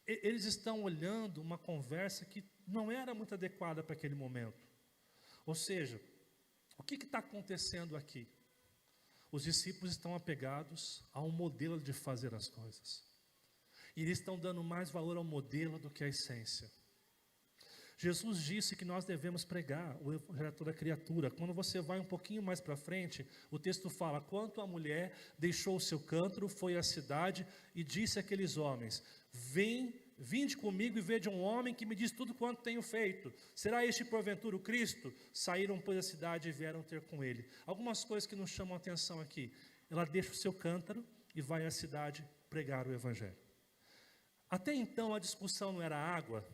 Eles estão olhando uma conversa que não era muito adequada para aquele momento. Ou seja, o que está acontecendo aqui? Os discípulos estão apegados a um modelo de fazer as coisas. E eles estão dando mais valor ao modelo do que à essência. Jesus disse que nós devemos pregar o evangelho a toda criatura. Quando você vai um pouquinho mais para frente, o texto fala: quanto a mulher deixou o seu cântaro, foi à cidade e disse àqueles homens: vinde comigo e vede um homem que me diz tudo quanto tenho feito. Será este porventura o Cristo? Saíram, pois, da cidade e vieram ter com ele. Algumas coisas que nos chamam a atenção aqui. Ela deixa o seu cântaro e vai à cidade pregar o evangelho. Até então a discussão não era água,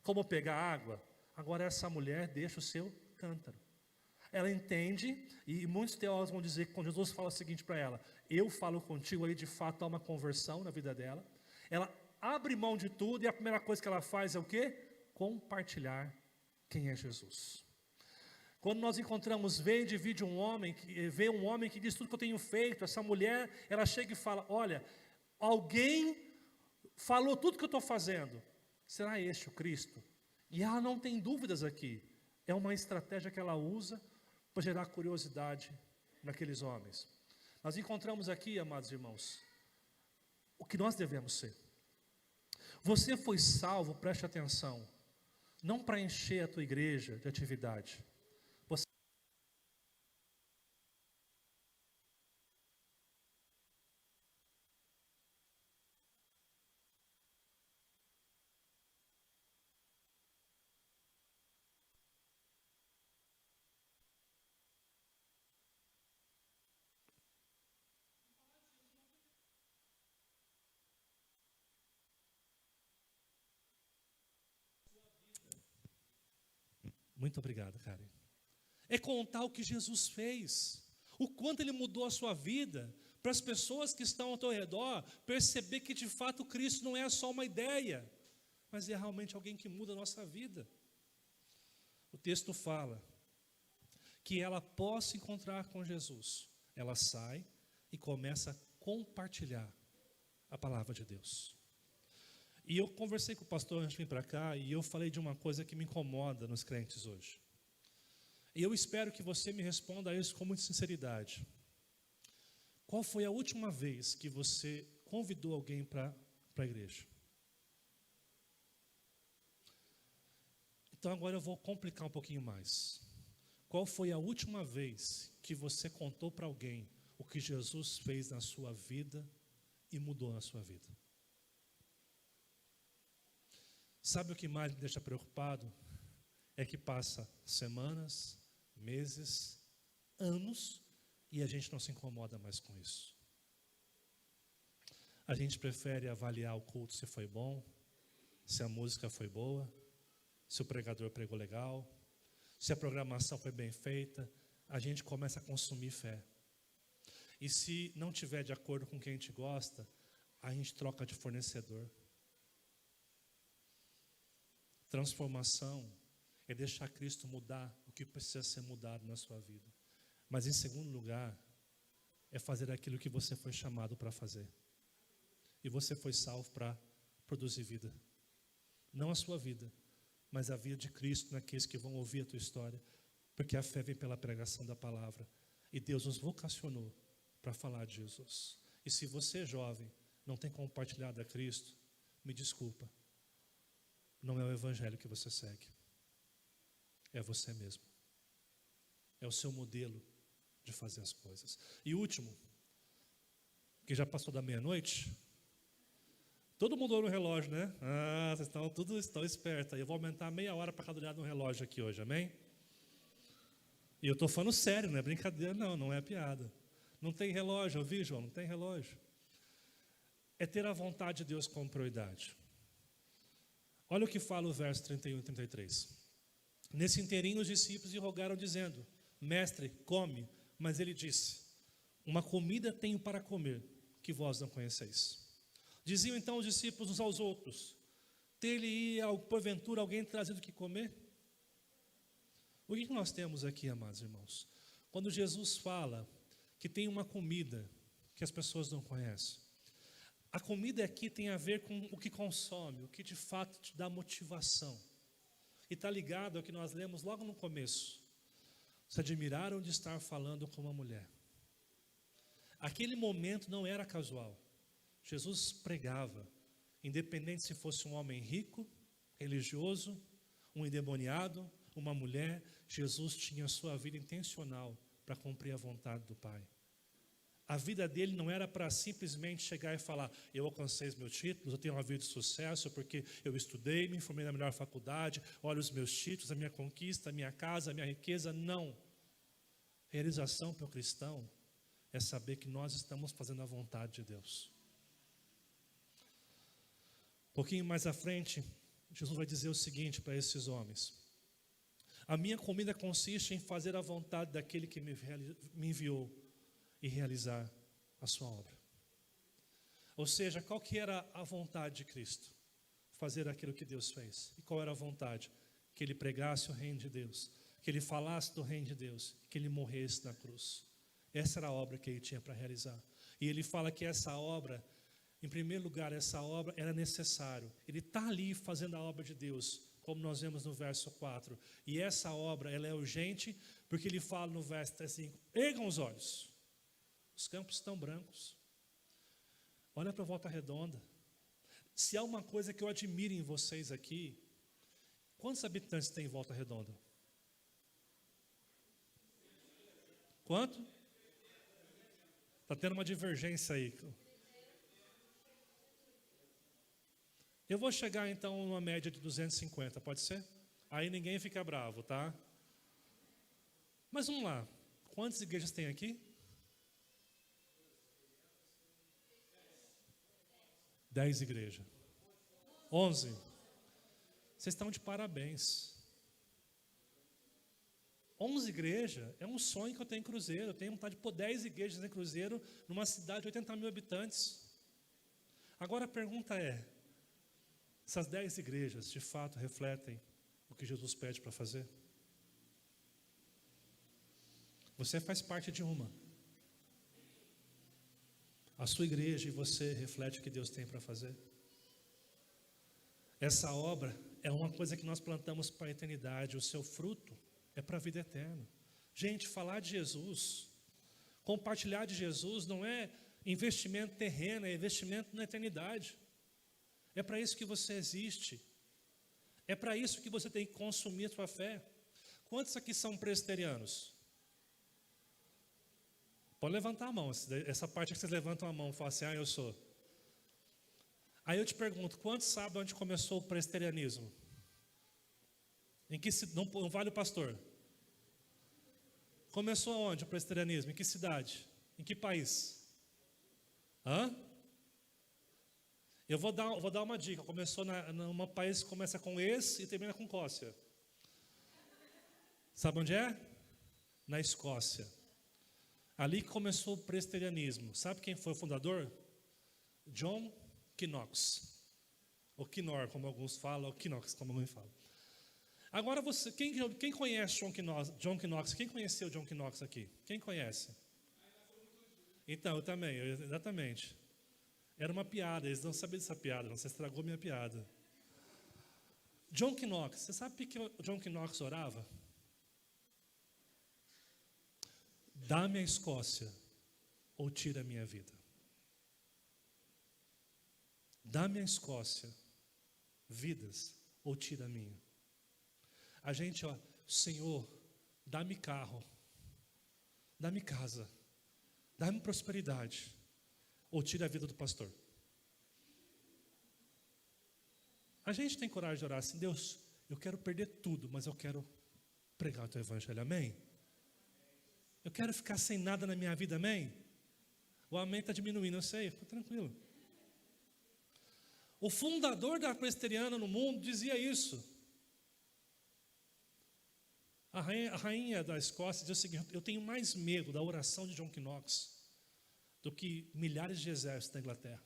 como pegar água. Agora essa mulher deixa o seu cântaro. Ela entende, e muitos teólogos vão dizer que quando Jesus fala o seguinte para ela: eu falo contigo, aí de fato há uma conversão na vida dela. Ela abre mão de tudo e a primeira coisa que ela faz é o quê? Compartilhar quem é Jesus. Quando nós encontramos, vê um homem que diz tudo que eu tenho feito, essa mulher, ela chega e fala: olha, alguém falou tudo que eu estou fazendo. Será este o Cristo? E ela não tem dúvidas aqui. É uma estratégia que ela usa para gerar curiosidade naqueles homens. Nós encontramos aqui, amados irmãos, o que nós devemos ser. Você foi salvo, preste atenção, não para encher a tua igreja de atividade. Muito obrigado, Karen. É contar o que Jesus fez, o quanto Ele mudou a sua vida, para as pessoas que estão ao teu redor perceber que de fato Cristo não é só uma ideia, mas é realmente alguém que muda a nossa vida. O texto fala que ela, após se encontrar com Jesus, ela sai e começa a compartilhar a palavra de Deus. E eu conversei com o pastor antes de vir para cá, e eu falei de uma coisa que me incomoda nos crentes hoje. E eu espero que você me responda a isso com muita sinceridade. Qual foi a última vez que você convidou alguém para a igreja? Então agora eu vou complicar um pouquinho mais. Qual foi a última vez que você contou para alguém o que Jesus fez na sua vida e mudou na sua vida? Sabe o que mais me deixa preocupado? É que passa semanas, meses, anos, e a gente não se incomoda mais com isso. A gente prefere avaliar o culto se foi bom, se a música foi boa, se o pregador pregou legal, se a programação foi bem feita. A gente começa a consumir fé. E se não tiver de acordo com quem a gente gosta, a gente troca de fornecedor. Transformação é deixar Cristo mudar o que precisa ser mudado na sua vida. Mas em segundo lugar, é fazer aquilo que você foi chamado para fazer. E você foi salvo para produzir vida. Não a sua vida, mas a vida de Cristo naqueles que vão ouvir a tua história. Porque a fé vem pela pregação da palavra. E Deus nos vocacionou para falar de Jesus. E se você, jovem, não tem compartilhado a Cristo, me desculpa. Não é o evangelho que você segue. É você mesmo. É o seu modelo de fazer as coisas. E último, que já passou da meia-noite. Todo mundo olha no relógio, né? Vocês estão espertos. Eu vou aumentar meia hora para cada olhar no relógio aqui hoje, amém? E eu estou falando sério, não é brincadeira, não é piada. Não tem relógio, eu vi, João, não tem relógio. É ter a vontade de Deus como prioridade. Olha o que fala o verso 31 e 33. Nesse inteirinho os discípulos lhe rogaram dizendo: Mestre, come. Mas ele disse: uma comida tenho para comer, que vós não conheceis. Diziam então os discípulos uns aos outros: ter-lhe-ia porventura alguém trazido o que comer? O que nós temos aqui, amados irmãos? Quando Jesus fala que tem uma comida que as pessoas não conhecem, a comida aqui tem a ver com o que consome, o que de fato te dá motivação. E está ligado ao que nós lemos logo no começo. Se admiraram de estar falando com uma mulher. Aquele momento não era casual. Jesus pregava, independente se fosse um homem rico, religioso, um endemoniado, uma mulher, Jesus tinha a sua vida intencional para cumprir a vontade do Pai. A vida dele não era para simplesmente chegar e falar: eu alcancei os meus títulos, eu tenho uma vida de sucesso porque eu estudei, me formei na melhor faculdade, olha os meus títulos, a minha conquista, a minha casa, a minha riqueza. Não. Realização para o cristão é saber que nós estamos fazendo a vontade de Deus. Um pouquinho mais à frente, Jesus vai dizer o seguinte para esses homens: a minha comida consiste em fazer a vontade daquele que me enviou e realizar a sua obra. Ou seja, qual que era a vontade de Cristo? Fazer aquilo que Deus fez. E qual era a vontade? Que ele pregasse o reino de Deus, que ele falasse do reino de Deus, que ele morresse na cruz. Essa era a obra que ele tinha para realizar. E ele fala que essa obra, em primeiro lugar, essa obra era necessário. Ele está ali fazendo a obra de Deus, como nós vemos no verso 4. E essa obra, ela é urgente, porque ele fala no verso 5, ergam os olhos. Os campos estão brancos. Olha para a Volta Redonda. Se há uma coisa que eu admiro em vocês aqui, quantos habitantes tem em Volta Redonda? Quanto? Está tendo uma divergência aí. Eu vou chegar então numa média de 250, pode ser? Aí ninguém fica bravo, tá? Mas vamos lá. Quantas igrejas tem aqui? 10 igrejas. 11. Vocês estão de parabéns. 11 igrejas é um sonho que eu tenho em Cruzeiro. Eu tenho vontade de pôr 10 igrejas em Cruzeiro, numa cidade de 80 mil habitantes. Agora a pergunta é: Essas 10 igrejas, de fato, refletem o que Jesus pede para fazer? Você faz parte de uma. A sua igreja e você reflete o que Deus tem para fazer? Essa obra é uma coisa que nós plantamos para a eternidade, o seu fruto é para a vida eterna. Gente, falar de Jesus, compartilhar de Jesus não é investimento terreno, é investimento na eternidade. É para isso que você existe. É para isso que você tem que consumir a sua fé. Quantos aqui são presbiterianos? Pode levantar a mão. Essa parte que vocês levantam a mão e falam assim, eu sou. Aí eu te pergunto, quantos sabem onde começou o presbiterianismo? Não vale o pastor. Começou onde o presbiterianismo? Em que cidade? Em que país? Eu vou dar uma dica. Começou num país que começa com esse e termina com Cócia. Sabe onde é? Na Escócia. Ali que começou o presbiterianismo. Sabe quem foi o fundador? John Knox. Ou Kinor, como alguns falam, ou Knox, como alguns falam. Agora, quem conhece John Knox? Quem conheceu John Knox aqui? Quem conhece? Então, eu também, exatamente. Era uma piada, eles não sabiam dessa piada, você estragou minha piada. John Knox, você sabe por que John Knox orava? Dá-me a Escócia ou tira a minha vida. Dá-me a Escócia, vidas, ou tira a minha. A gente, Senhor, dá-me carro, dá-me casa, dá-me prosperidade, ou tira a vida do pastor. A gente tem coragem de orar assim, Deus, eu quero perder tudo, mas eu quero pregar o teu evangelho, amém? Eu quero ficar sem nada na minha vida, amém? O amém está diminuindo, eu sei, fica tranquilo. O fundador da presbiteriana no mundo dizia isso. A rainha da Escócia dizia o seguinte, eu tenho mais medo da oração de John Knox do que milhares de exércitos da Inglaterra.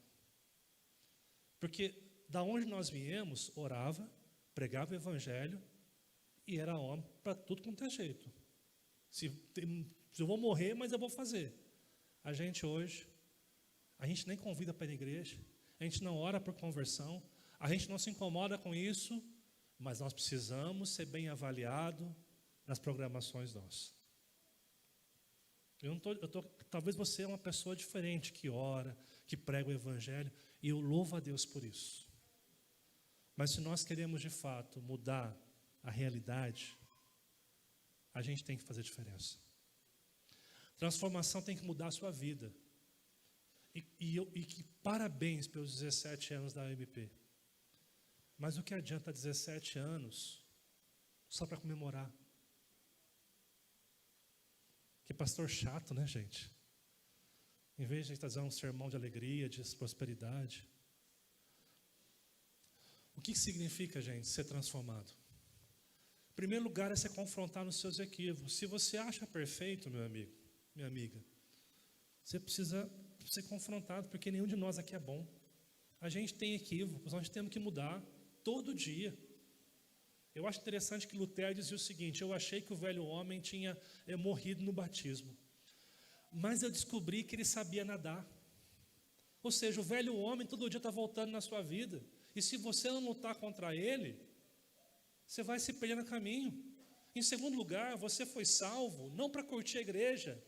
Porque da onde nós viemos, orava, pregava o evangelho e era homem para tudo quanto é jeito. Se eu vou morrer, mas eu vou fazer. A gente hoje, a gente nem convida para ir na igreja, a gente não ora por conversão, a gente não se incomoda com isso, mas nós precisamos ser bem avaliados nas programações nossas. Talvez você é uma pessoa diferente, que ora, que prega o evangelho, e eu louvo a Deus por isso. Mas se nós queremos de fato mudar a realidade, a gente tem que fazer diferença. Transformação tem que mudar a sua vida. E que parabéns pelos 17 anos da AMP. Mas o que adianta 17 anos só para comemorar? Que pastor chato, né, gente? Em vez de trazer um sermão de alegria, de prosperidade. O que significa, gente, ser transformado? Em primeiro lugar, é se confrontar nos seus equívocos. Se você acha perfeito, meu amigo, minha amiga, você precisa ser confrontado, porque nenhum de nós aqui é bom. A gente tem equívocos, nós temos que mudar todo dia. Eu acho interessante que Lutero dizia o seguinte, eu achei que o velho homem tinha morrido no batismo, mas eu descobri que ele sabia nadar. Ou seja, o velho homem todo dia está voltando na sua vida, e se você não lutar contra ele, você vai se perder no caminho. Em segundo lugar, você foi salvo, não para curtir a igreja,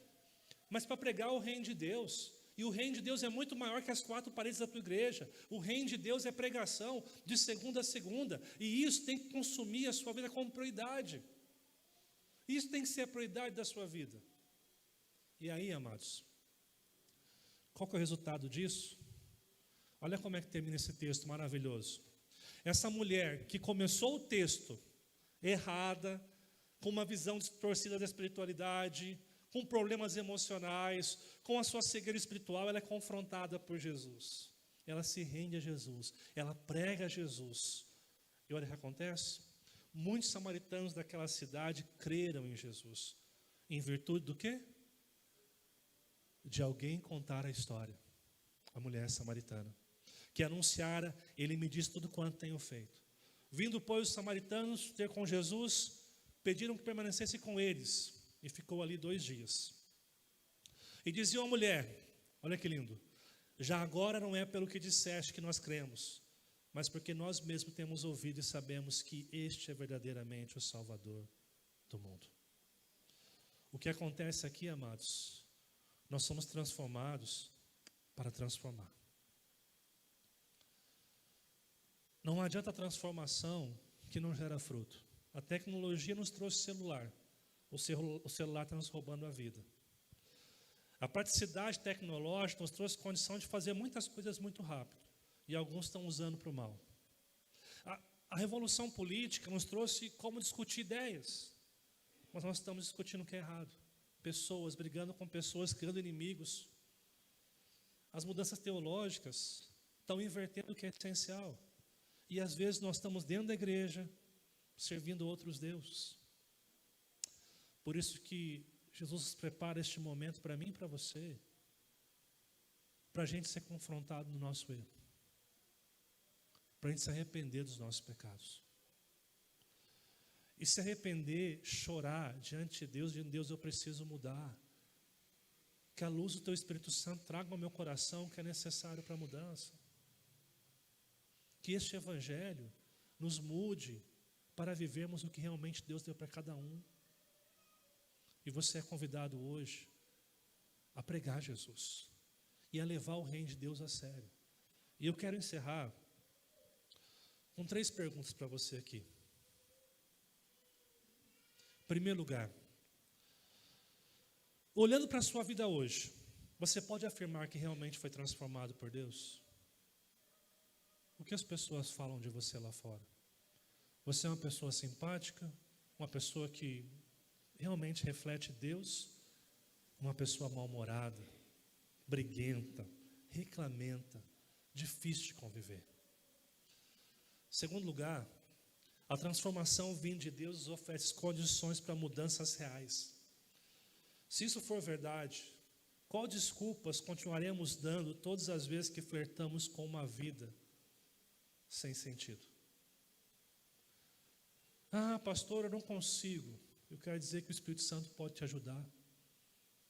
mas para pregar o reino de Deus. E o reino de Deus é muito maior que as 4 paredes da tua igreja. O reino de Deus é pregação de segunda a segunda. E isso tem que consumir a sua vida como prioridade. Isso tem que ser a prioridade da sua vida. E aí, amados, qual que é o resultado disso? Olha como é que termina esse texto maravilhoso. Essa mulher que começou o texto errada, com uma visão distorcida da espiritualidade, com problemas emocionais, com a sua cegueira espiritual, ela é confrontada por Jesus. Ela se rende a Jesus, ela prega a Jesus. E olha o que acontece? Muitos samaritanos daquela cidade creram em Jesus. Em virtude do quê? De alguém contar a história. A mulher samaritana. que anunciara, ele me disse tudo quanto tenho feito. Vindo, pois, os samaritanos ter com Jesus, pediram que permanecesse com eles, e ficou ali 2 dias. E dizia a mulher, olha que lindo, já agora não é pelo que disseste que nós cremos, mas porque nós mesmos temos ouvido e sabemos que este é verdadeiramente o Salvador do mundo. O que acontece aqui, amados, nós somos transformados para transformar. Não adianta a transformação que não gera fruto. A tecnologia nos trouxe celular. O celular está nos roubando a vida. A praticidade tecnológica nos trouxe condição de fazer muitas coisas muito rápido. E alguns estão usando para o mal. A revolução política nos trouxe como discutir ideias. Mas nós estamos discutindo o que é errado. Pessoas brigando com pessoas, criando inimigos. As mudanças teológicas estão invertendo o que é essencial. E às vezes nós estamos dentro da igreja, servindo outros deuses. Por isso que Jesus prepara este momento para mim e para você, para a gente ser confrontado no nosso erro, para a gente se arrepender dos nossos pecados. E se arrepender, chorar diante de Deus, dizendo: Deus, eu preciso mudar. Que a luz do Teu Espírito Santo traga ao meu coração o que é necessário para a mudança. Que este Evangelho nos mude para vivermos o que realmente Deus deu para cada um. E você é convidado hoje a pregar Jesus e a levar o reino de Deus a sério. E eu quero encerrar com 3 perguntas para você aqui. Em primeiro lugar, olhando para a sua vida hoje, você pode afirmar que realmente foi transformado por Deus? O que as pessoas falam de você lá fora? Você é uma pessoa simpática? Uma pessoa que realmente reflete Deus? Uma pessoa mal-humorada, briguenta, reclamenta, difícil de conviver? Segundo lugar, a transformação vinda de Deus nos oferece condições para mudanças reais. Se isso for verdade, qual desculpas continuaremos dando todas as vezes que flertamos com uma vida sem sentido? Ah, pastor, eu não consigo. Eu quero dizer que o Espírito Santo pode te ajudar.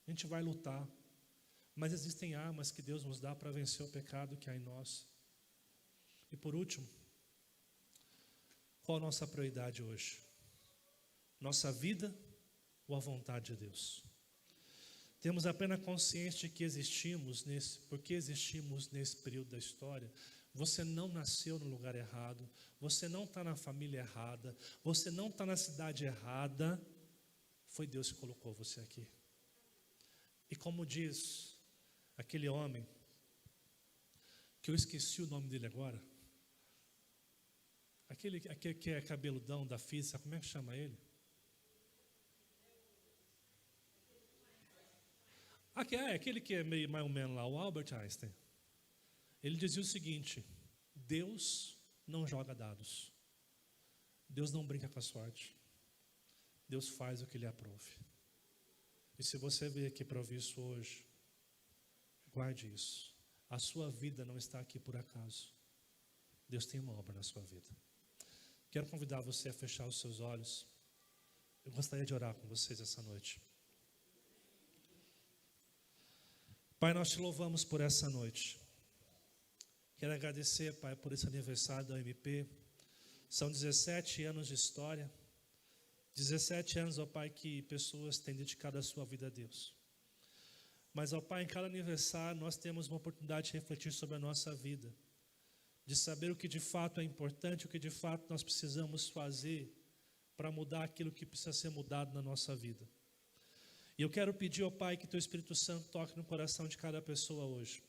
A gente vai lutar. Mas existem armas que Deus nos dá para vencer o pecado que há em nós. E por último, qual a nossa prioridade hoje? Nossa vida ou a vontade de Deus? Temos a plena consciência de que porque existimos nesse período da história. Você não nasceu no lugar errado, você não está na família errada, você não está na cidade errada, foi Deus que colocou você aqui. E como diz aquele homem, que eu esqueci o nome dele agora, aquele que é cabeludão da física, como é que chama ele? Aquele que é meio mais ou menos lá, o Albert Einstein. Ele dizia o seguinte: Deus não joga dados. Deus não brinca com a sorte. Deus faz o que lhe aprove. E se você veio aqui para ouvir isso hoje, guarde isso. A sua vida não está aqui por acaso. Deus tem uma obra na sua vida. Quero convidar você a fechar os seus olhos. Eu gostaria de orar com vocês essa noite. Pai, nós te louvamos por essa noite. Quero agradecer, Pai, por esse aniversário da MP. São 17 anos de história. 17 anos, ó Pai, que pessoas têm dedicado a sua vida a Deus. Mas, ó Pai, em cada aniversário nós temos uma oportunidade de refletir sobre a nossa vida. De saber o que de fato é importante, o que de fato nós precisamos fazer para mudar aquilo que precisa ser mudado na nossa vida. E eu quero pedir, ó Pai, que Teu Espírito Santo toque no coração de cada pessoa hoje,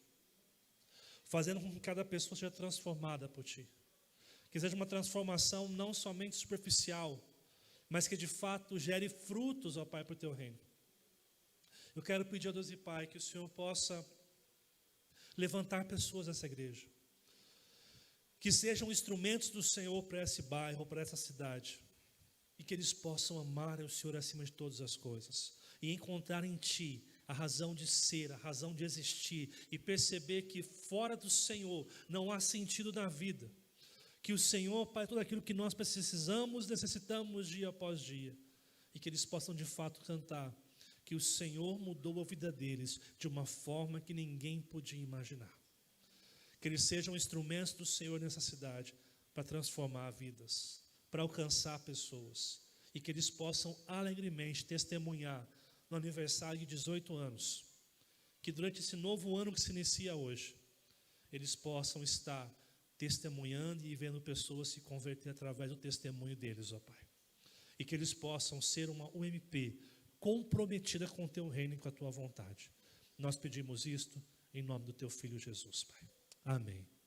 fazendo com que cada pessoa seja transformada por Ti. Que seja uma transformação não somente superficial, mas que de fato gere frutos, ó Pai, para o Teu reino. Eu quero pedir a Deus e Pai que o Senhor possa levantar pessoas nessa igreja, que sejam instrumentos do Senhor para esse bairro, para essa cidade, e que eles possam amar o Senhor acima de todas as coisas, e encontrar em Ti a razão de ser, a razão de existir, e perceber que fora do Senhor não há sentido na vida, que o Senhor, Pai, tudo aquilo que nós necessitamos dia após dia, e que eles possam de fato cantar que o Senhor mudou a vida deles de uma forma que ninguém podia imaginar. Que eles sejam instrumentos do Senhor nessa cidade para transformar vidas, para alcançar pessoas, e que eles possam alegremente testemunhar no aniversário de 18 anos, que durante esse novo ano que se inicia hoje, eles possam estar testemunhando e vendo pessoas se converter através do testemunho deles, ó Pai. E que eles possam ser uma UMP comprometida com o Teu reino e com a Tua vontade. Nós pedimos isto em nome do Teu Filho Jesus, Pai. Amém.